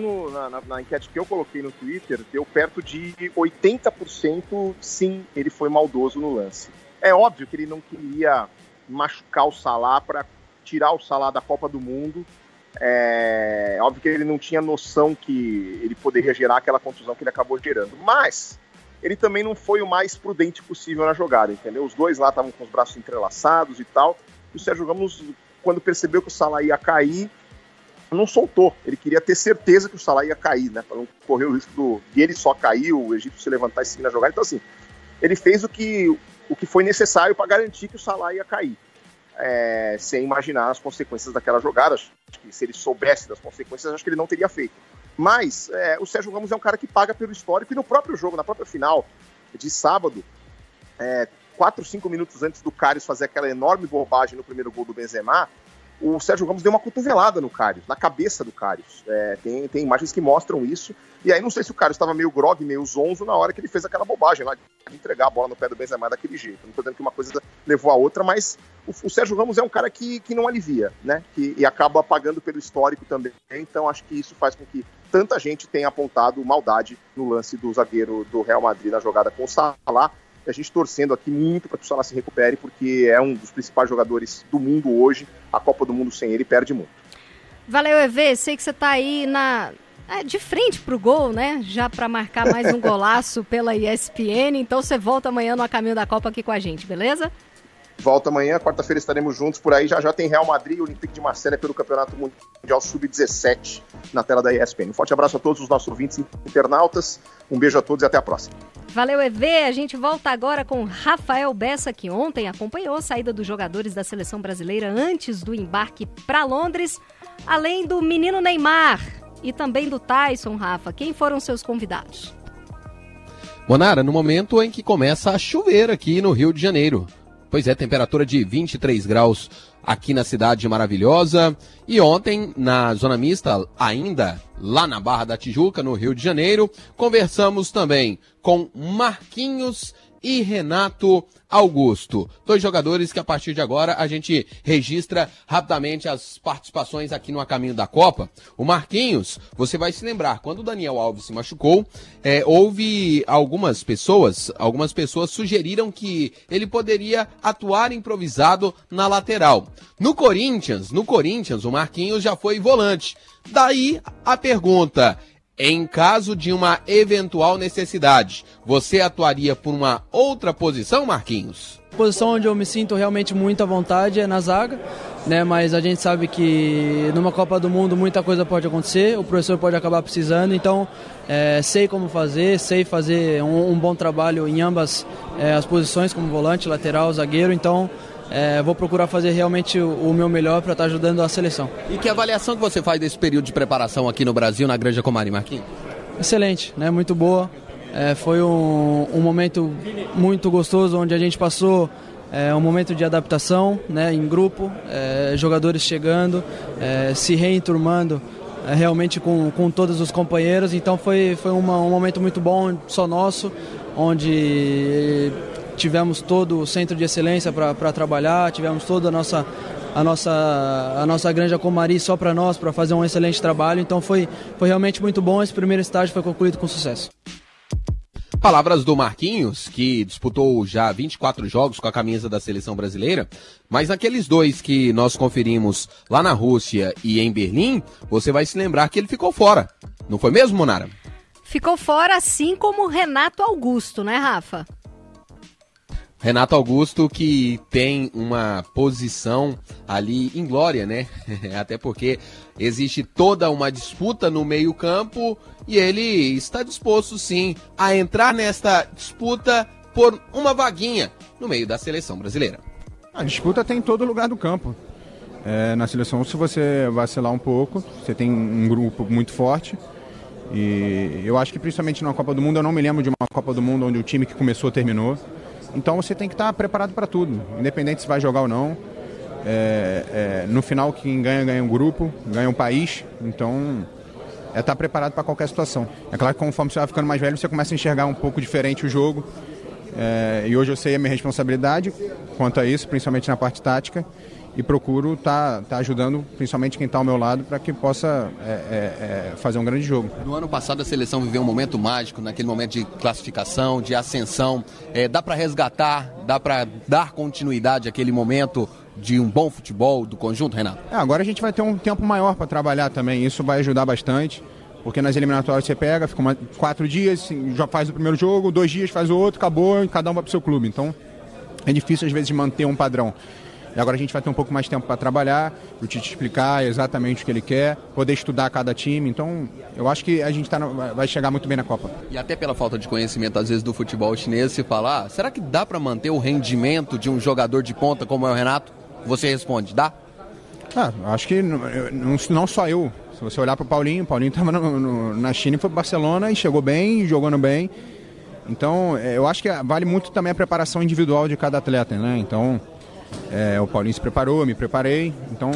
na enquete que eu coloquei no Twitter, deu perto de 80% sim, ele foi maldoso no lance. É óbvio que ele não queria machucar o Salah para tirar o Salah da Copa do Mundo. É óbvio que ele não tinha noção que ele poderia gerar aquela contusão que ele acabou gerando. Mas ele também não foi o mais prudente possível na jogada, entendeu? Os dois lá estavam com os braços entrelaçados e tal. E o Sérgio Ramos, quando percebeu que o Salah ia cair, não soltou. Ele queria ter certeza que o Salah ia cair, né? Para não correr o risco de ele só cair, o Egito se levantar e seguir na jogada. Então, assim, ele fez o que foi necessário para garantir que o Salah ia cair. Sem imaginar as consequências daquela jogada. Acho que se ele soubesse das consequências, acho que ele não teria feito. Mas o Sérgio Ramos é um cara que paga pelo histórico, e no próprio jogo, na própria final de sábado, 4, 5 minutos antes do Karius fazer aquela enorme bobagem no primeiro gol do Benzema, o Sérgio Ramos deu uma cotovelada no Karius, na cabeça do Karius. Tem imagens que mostram isso. E aí não sei se o Karius estava meio grogue, meio zonzo na hora que ele fez aquela bobagem lá de entregar a bola no pé do Benzema daquele jeito. Não estou dizendo que uma coisa levou a outra, mas o Sérgio Ramos é um cara que não alivia, né? E acaba pagando pelo histórico também. Então acho que isso faz com que tanta gente tenha apontado maldade no lance do zagueiro do Real Madrid na jogada com o Salah. A gente torcendo aqui muito para que o Salah se recupere, porque é um dos principais jogadores do mundo hoje. A Copa do Mundo sem ele perde muito. Valeu, EV. Sei que você está aí de frente pro gol, né? Já para marcar mais um golaço pela ESPN. Então você volta amanhã no A Caminho da Copa aqui com a gente, beleza? Volta amanhã, quarta-feira estaremos juntos por aí. Já tem Real Madrid e Olympique de Marselha pelo Campeonato Mundial Sub-17 na tela da ESPN. Um forte abraço a todos os nossos ouvintes internautas. Um beijo a todos e até a próxima. Valeu, EV. A gente volta agora com Rafael Bessa, que ontem acompanhou a saída dos jogadores da seleção brasileira antes do embarque para Londres, além do menino Neymar e também do Tyson. Rafa, quem foram seus convidados? Monara, no momento em que começa a chover aqui no Rio de Janeiro. Pois é, temperatura de 23 graus aqui na cidade maravilhosa. E ontem, na Zona Mista, ainda lá na Barra da Tijuca, no Rio de Janeiro, conversamos também com Marquinhos e Renato Augusto. 2 jogadores que a partir de agora a gente registra rapidamente as participações aqui no A Caminho da Copa. O Marquinhos, você vai se lembrar, quando o Daniel Alves se machucou, houve algumas pessoas sugeriram que ele poderia atuar improvisado na lateral. No Corinthians, o Marquinhos já foi volante. Daí a pergunta: em caso de uma eventual necessidade, você atuaria por uma outra posição, Marquinhos? A posição onde eu me sinto realmente muito à vontade é na zaga, né? Mas a gente sabe que numa Copa do Mundo muita coisa pode acontecer, o professor pode acabar precisando, então sei como fazer, sei fazer um bom trabalho em ambas as posições, como volante, lateral, zagueiro, então vou procurar fazer realmente o meu melhor para estar ajudando a seleção. E que avaliação que você faz desse período de preparação aqui no Brasil, na Granja Comari, Marquinhos? Excelente, né? Muito boa. Foi um momento muito gostoso, onde a gente passou um momento de adaptação, né, em grupo, jogadores chegando, se reenturmando realmente com todos os companheiros. Então foi um momento muito bom, só nosso, onde tivemos todo o centro de excelência para trabalhar, tivemos toda a nossa Granja Comari só para nós, para fazer um excelente trabalho. Então foi realmente muito bom. Esse primeiro estágio foi concluído com sucesso. Palavras do Marquinhos, que disputou já 24 jogos com a camisa da seleção brasileira, mas naqueles 2 que nós conferimos lá na Rússia e em Berlim, você vai se lembrar que ele ficou fora. Não foi mesmo, Monara? Ficou fora, assim como o Renato Augusto, né, Rafa? Renato Augusto, que tem uma posição ali inglória, né? Até porque existe toda uma disputa no meio-campo e ele está disposto, sim, a entrar nesta disputa por uma vaguinha no meio da seleção brasileira. A disputa tem em todo lugar do campo. Na seleção, se você vacilar um pouco, você tem um grupo muito forte. E eu acho que principalmente na Copa do Mundo, eu não me lembro de uma Copa do Mundo onde o time que começou terminou. Então você tem que estar preparado para tudo, independente se vai jogar ou não. No final, quem ganha um grupo, ganha um país. Então, estar preparado para qualquer situação. É claro que conforme você vai ficando mais velho, você começa a enxergar um pouco diferente o jogo. E hoje eu sei a minha responsabilidade quanto a isso, principalmente na parte tática. E procuro estar ajudando, principalmente quem está ao meu lado, para que possa fazer um grande jogo. No ano passado a seleção viveu um momento mágico, naquele momento de classificação, de ascensão. Dá para resgatar, dá para dar continuidade àquele momento de um bom futebol do conjunto, Renato? Agora a gente vai ter um tempo maior para trabalhar também, isso vai ajudar bastante. Porque nas eliminatórias você pega, fica 4 dias, já faz o primeiro jogo, 2 dias faz o outro, acabou, e cada um vai para o seu clube. Então é difícil às vezes manter um padrão. E agora a gente vai ter um pouco mais de tempo para trabalhar, o Tite explicar exatamente o que ele quer, poder estudar cada time. Então, eu acho que a gente vai chegar muito bem na Copa. E até pela falta de conhecimento, às vezes, do futebol chinês, se falar, será que dá para manter o rendimento de um jogador de ponta como é o Renato? Você responde, dá? Acho que não só eu. Se você olhar para o Paulinho estava na China e foi para o Barcelona e chegou bem, jogando bem. Então, eu acho que vale muito também a preparação individual de cada atleta, né? Então, o Paulinho se preparou, eu me preparei. Então,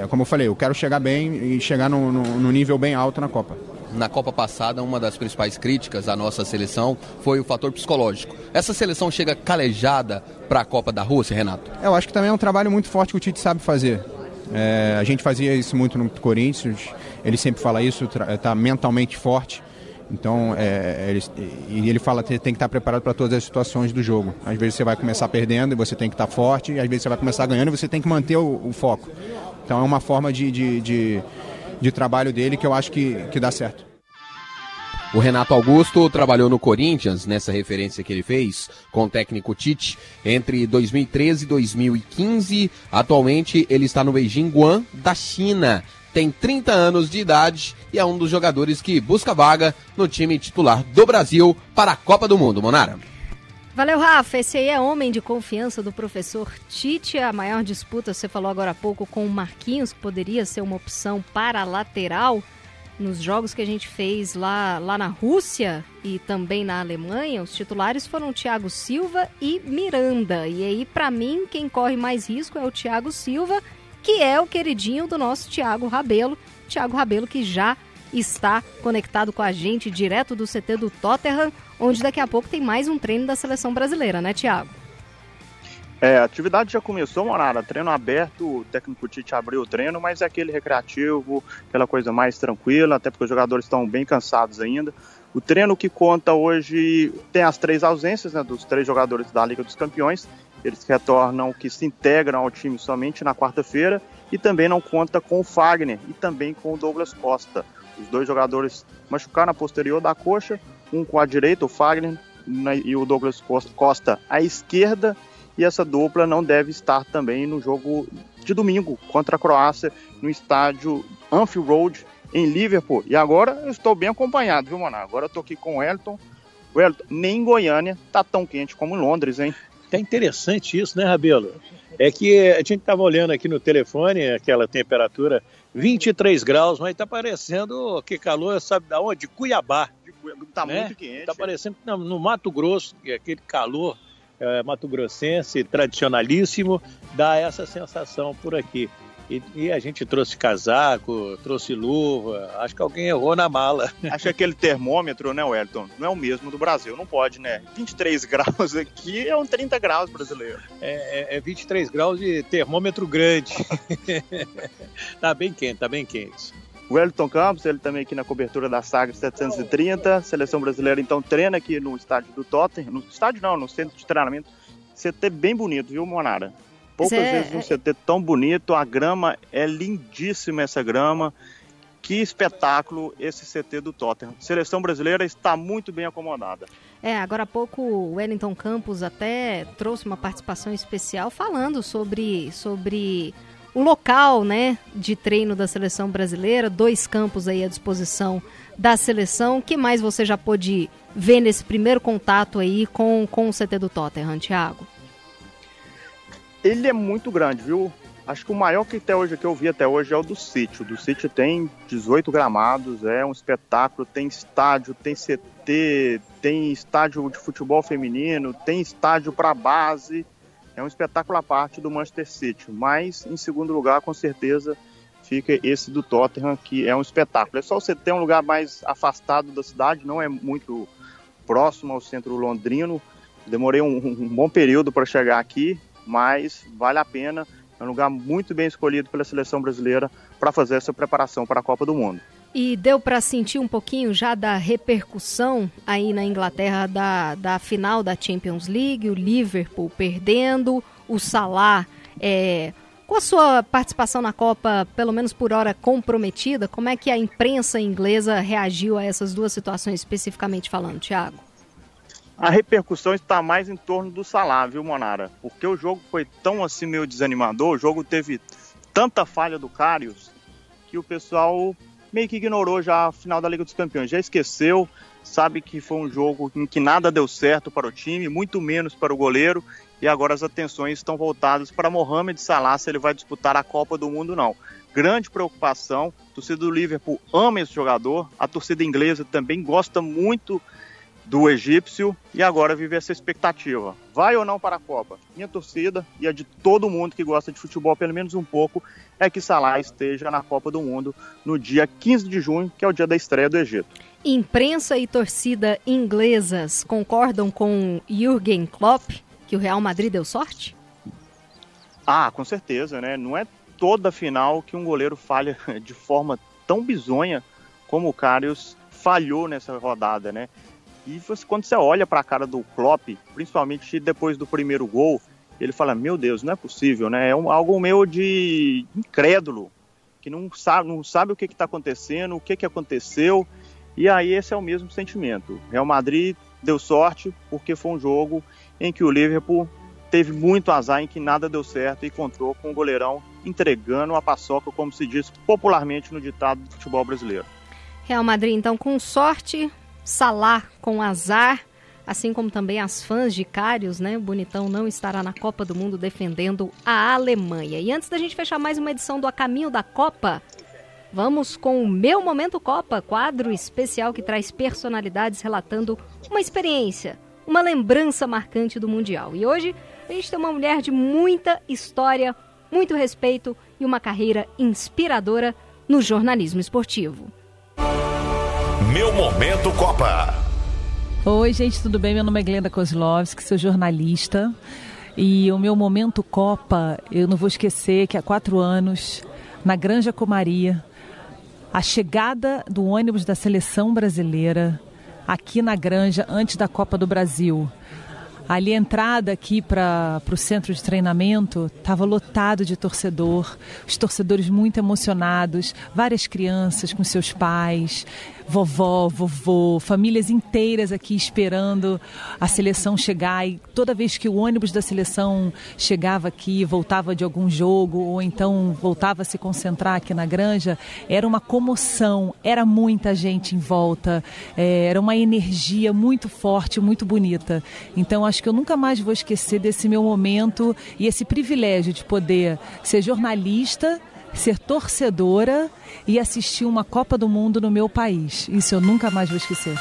como eu falei, eu quero chegar bem e chegar no nível bem alto na Copa. Na Copa passada, uma das principais críticas à nossa seleção foi o fator psicológico. Essa seleção chega calejada para a Copa da Rússia, Renato? Eu acho que também é um trabalho muito forte que o Tite sabe fazer. A gente fazia isso muito no Corinthians, ele sempre fala isso, está mentalmente forte. Então, ele fala que tem que estar preparado para todas as situações do jogo. Às vezes você vai começar perdendo e você tem que estar forte, e às vezes você vai começar ganhando e você tem que manter o foco. Então é uma forma de trabalho dele que eu acho que dá certo. O Renato Augusto trabalhou no Corinthians, nessa referência que ele fez, com o técnico Tite, entre 2013 e 2015. Atualmente ele está no Beijing Guan, da China. Tem 30 anos de idade e é um dos jogadores que busca vaga no time titular do Brasil para a Copa do Mundo. Monara. Valeu, Rafa. Esse aí é homem de confiança do professor Tite. A maior disputa, você falou agora há pouco, com o Marquinhos, que poderia ser uma opção para a lateral. Nos jogos que a gente fez lá na Rússia e também na Alemanha, os titulares foram Thiago Silva e Miranda. E aí, para mim, quem corre mais risco é o Thiago Silva, que é o queridinho do nosso Thiago Rabelo. Thiago Rabelo, que já está conectado com a gente direto do CT do Tottenham, onde daqui a pouco tem mais um treino da seleção brasileira, né, Thiago? A atividade já começou, Monara, treino aberto, o técnico Tite abriu o treino, mas é aquele recreativo, aquela coisa mais tranquila, até porque os jogadores estão bem cansados ainda. O treino que conta hoje tem as 3 ausências, né, dos 3 jogadores da Liga dos Campeões, eles retornam, que se integram ao time somente na quarta-feira, e também não conta com o Fagner e também com o Douglas Costa. Os 2 jogadores machucaram na posterior da coxa, um com a direita, o Fagner, e o Douglas Costa à esquerda, e essa dupla não deve estar também no jogo de domingo contra a Croácia, no estádio Anfield Road, em Liverpool. E agora eu estou bem acompanhado, viu, Maná? Agora eu estou aqui com o Wellington. Nem em Goiânia está tão quente como em Londres, hein? É interessante isso, né, Rabelo? É que a gente estava olhando aqui no telefone, aquela temperatura 23 graus, mas está parecendo que calor, sabe da onde? De Cuiabá. Está muito quente. Está parecendo que no Mato Grosso, aquele calor mato-grossense, tradicionalíssimo, dá essa sensação por aqui. E a gente trouxe casaco, trouxe luva, acho que alguém errou na mala. Acho que aquele termômetro, né, Wellington, não é o mesmo do Brasil, não pode, né? 23 graus aqui é um 30 graus brasileiro. É 23 graus de termômetro grande. Tá bem quente. O Wellington Campos, ele também aqui na cobertura da Sagres 730, seleção brasileira então treina aqui no estádio do Tottenham, no estádio não, no centro de treinamento, CT bem bonito, viu, Monara? Poucas vezes um CT tão bonito, a grama é lindíssima, essa grama, que espetáculo esse CT do Tottenham. A seleção brasileira está muito bem acomodada. Agora há pouco o Wellington Campos até trouxe uma participação especial falando sobre o local, né, de treino da seleção brasileira, 2 campos aí à disposição da seleção. O que mais você já pôde ver nesse primeiro contato aí com o CT do Tottenham, Thiago? Ele é muito grande, viu? Acho que o maior que eu vi até hoje é o do City. O do City tem 18 gramados, é um espetáculo, tem estádio, tem CT, tem estádio de futebol feminino, tem estádio para base. É um espetáculo à parte do Manchester City, mas em segundo lugar, com certeza, fica esse do Tottenham, que é um espetáculo. É só você ter um lugar mais afastado da cidade, não é muito próximo ao centro londrino. Demorei um bom período para chegar aqui, mas vale a pena. É um lugar muito bem escolhido pela seleção brasileira para fazer essa preparação para a Copa do Mundo. E deu para sentir um pouquinho já da repercussão aí na Inglaterra da final da Champions League, o Liverpool perdendo, o Salah com a sua participação na Copa, pelo menos por hora, comprometida. Como é que a imprensa inglesa reagiu a essas 2 situações especificamente falando, Thiago? A repercussão está mais em torno do Salah, viu, Monara? Porque o jogo foi tão assim meio desanimador, o jogo teve tanta falha do Karius que o pessoal meio que ignorou já a final da Liga dos Campeões, já esqueceu, sabe que foi um jogo em que nada deu certo para o time, muito menos para o goleiro, e agora as atenções estão voltadas para Mohamed Salah, se ele vai disputar a Copa do Mundo ou não. Grande preocupação, a torcida do Liverpool ama esse jogador, a torcida inglesa também gosta muito do egípcio e agora vive essa expectativa. Vai ou não para a Copa? Minha torcida e a de todo mundo que gosta de futebol, pelo menos um pouco, é que Salah esteja na Copa do Mundo no dia 15 de junho, que é o dia da estreia do Egito. Imprensa e torcida inglesas concordam com Jürgen Klopp que o Real Madrid deu sorte? Ah, com certeza, né? Não é toda final que um goleiro falha de forma tão bizonha como o Karius falhou nessa rodada, né? E quando você olha para a cara do Klopp, principalmente depois do primeiro gol, ele fala, meu Deus, não é possível, né? É algo meio de incrédulo, que não sabe o que está acontecendo, o que aconteceu, e aí esse é o mesmo sentimento. Real Madrid deu sorte porque foi um jogo em que o Liverpool teve muito azar, em que nada deu certo e encontrou com o goleirão entregando a paçoca, como se diz popularmente no ditado do futebol brasileiro. Real Madrid, então, com sorte, Salah com azar, assim como também as fãs de Karius, né? O bonitão não estará na Copa do Mundo defendendo a Alemanha. E antes da gente fechar mais uma edição do A Caminho da Copa, vamos com o Meu Momento Copa, quadro especial que traz personalidades relatando uma experiência, uma lembrança marcante do Mundial. E hoje a gente tem uma mulher de muita história, muito respeito e uma carreira inspiradora no jornalismo esportivo. Meu Momento Copa. Oi, gente, tudo bem? Meu nome é Glenda Kozlovski, sou jornalista. E o meu Momento Copa, eu não vou esquecer que há 4 anos, na Granja Comaria, a chegada do ônibus da seleção brasileira aqui na Granja, antes da Copa do Brasil. Ali a entrada aqui para o centro de treinamento estava lotado de torcedor, os torcedores muito emocionados, várias crianças com seus pais, vovó, vovô, famílias inteiras aqui esperando a seleção chegar. E toda vez que o ônibus da seleção chegava aqui, voltava de algum jogo ou então voltava a se concentrar aqui na Granja, era uma comoção, era muita gente em volta, era uma energia muito forte, muito bonita. Então acho que eu nunca mais vou esquecer desse meu momento e esse privilégio de poder ser jornalista, ser torcedora e assistir uma Copa do Mundo no meu país. Isso eu nunca mais vou esquecer.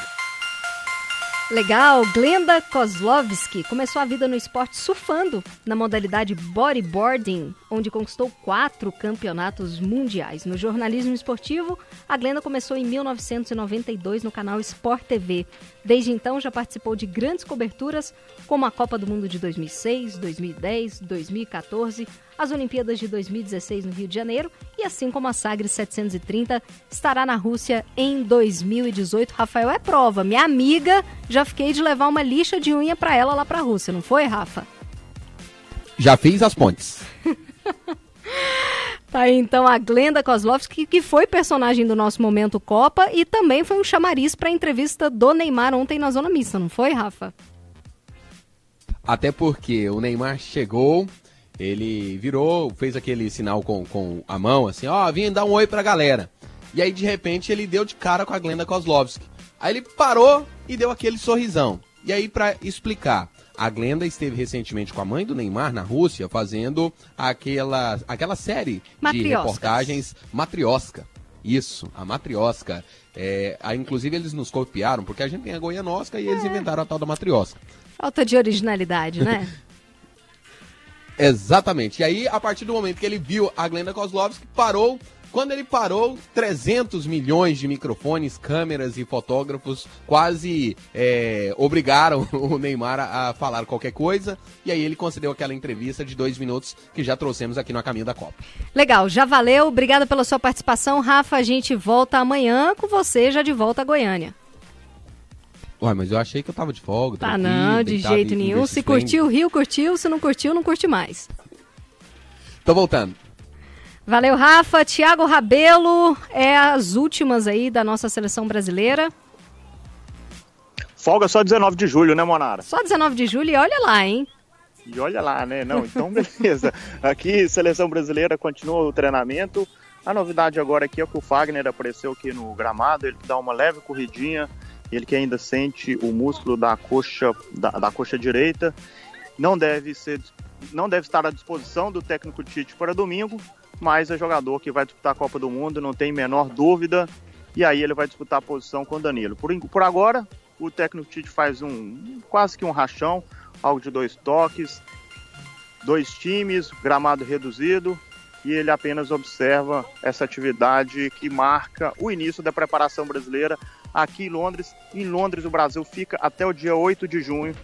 Legal, Glenda Kozlovski começou a vida no esporte surfando, na modalidade bodyboarding, onde conquistou 4 campeonatos mundiais. No jornalismo esportivo, a Glenda começou em 1992 no canal Sport TV. Desde então já participou de grandes coberturas, como a Copa do Mundo de 2006, 2010, 2014, as Olimpíadas de 2016 no Rio de Janeiro e assim como a Sagres 730 estará na Rússia em 2018. Rafael é prova, minha amiga, já fiquei de levar uma lixa de unha para ela lá para a Rússia, não foi, Rafa? Já fiz as pontes. Tá aí então a Glenda Kozlovski, que foi personagem do nosso Momento Copa e também foi um chamariz para a entrevista do Neymar ontem na Zona Mista, não foi, Rafa? Até porque o Neymar chegou, ele virou, fez aquele sinal com a mão, assim, ó, vim dar um oi pra galera. E aí, de repente, ele deu de cara com a Glenda Kozlovski. Aí ele parou e deu aquele sorrisão. E aí, pra explicar, a Glenda esteve recentemente com a mãe do Neymar na Rússia, fazendo aquela série de reportagens Matrioska. Isso, a Matrioska. Inclusive, eles nos copiaram, porque a gente tem a Goianosca e eles inventaram a tal da Matrioska. Falta de originalidade, né? Exatamente. E aí, a partir do momento que ele viu a Glenda Kozlovski, parou. Quando ele parou, 300 milhões de microfones, câmeras e fotógrafos quase obrigaram o Neymar a falar qualquer coisa. E aí ele concedeu aquela entrevista de 2 minutos que já trouxemos aqui no A Caminho da Copa. Legal, já valeu. Obrigada pela sua participação, Rafa. A gente volta amanhã com você já de volta a Goiânia. Ué, mas eu achei que eu tava de folga. Tá não, de jeito nenhum. Se curtiu, riu, curtiu. Se não curtiu, não curte mais. Tô voltando. Valeu, Rafa. Thiago Rabelo, as últimas aí da nossa seleção brasileira. Folga só 19 de julho, né, Monara? Só 19 de julho e olha lá, hein? E olha lá, né? Não, então beleza. Aqui, seleção brasileira continua o treinamento. A novidade agora aqui é que o Fagner apareceu aqui no gramado, ele dá uma leve corridinha. Ele que ainda sente o músculo da coxa direita, não deve estar à disposição do técnico Tite para domingo, mas é jogador que vai disputar a Copa do Mundo, não tem menor dúvida, e aí ele vai disputar a posição com o Danilo. Por agora, o técnico Tite faz quase que um rachão, algo de 2 toques, 2 times, gramado reduzido, e ele apenas observa essa atividade que marca o início da preparação brasileira aqui em Londres. Em Londres o Brasil fica até o dia 8 de junho,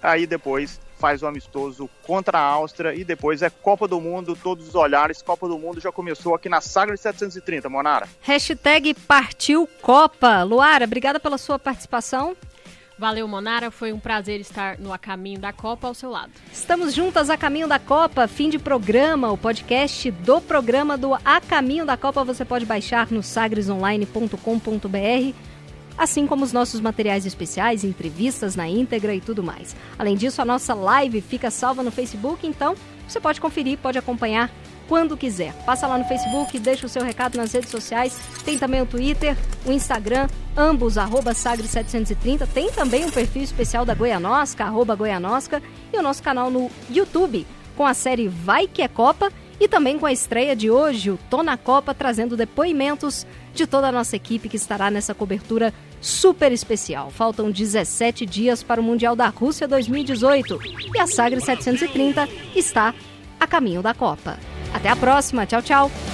aí depois faz o amistoso contra a Áustria e depois é Copa do Mundo, todos os olhares. Copa do Mundo já começou aqui na Sagres 730, Monara. #partiu Copa. Luara, obrigada pela sua participação. Valeu, Monara. Foi um prazer estar no A Caminho da Copa ao seu lado. Estamos juntas a Caminho da Copa, fim de programa. O podcast do programa do A Caminho da Copa você pode baixar no sagresonline.com.br, assim como os nossos materiais especiais, entrevistas na íntegra e tudo mais. Além disso, a nossa live fica salva no Facebook, então você pode conferir, pode acompanhar quando quiser. Passa lá no Facebook, deixa o seu recado nas redes sociais. Tem também o Twitter, o Instagram, ambos @sagres730. Tem também um perfil especial da Goianosca, @Goianosca, e o nosso canal no YouTube, com a série Vai Que é Copa, e também com a estreia de hoje, o Tô na Copa, trazendo depoimentos de toda a nossa equipe que estará nessa cobertura super especial. Faltam 17 dias para o Mundial da Rússia 2018 e a Sagres 730 está a caminho da Copa. Até a próxima. Tchau, tchau.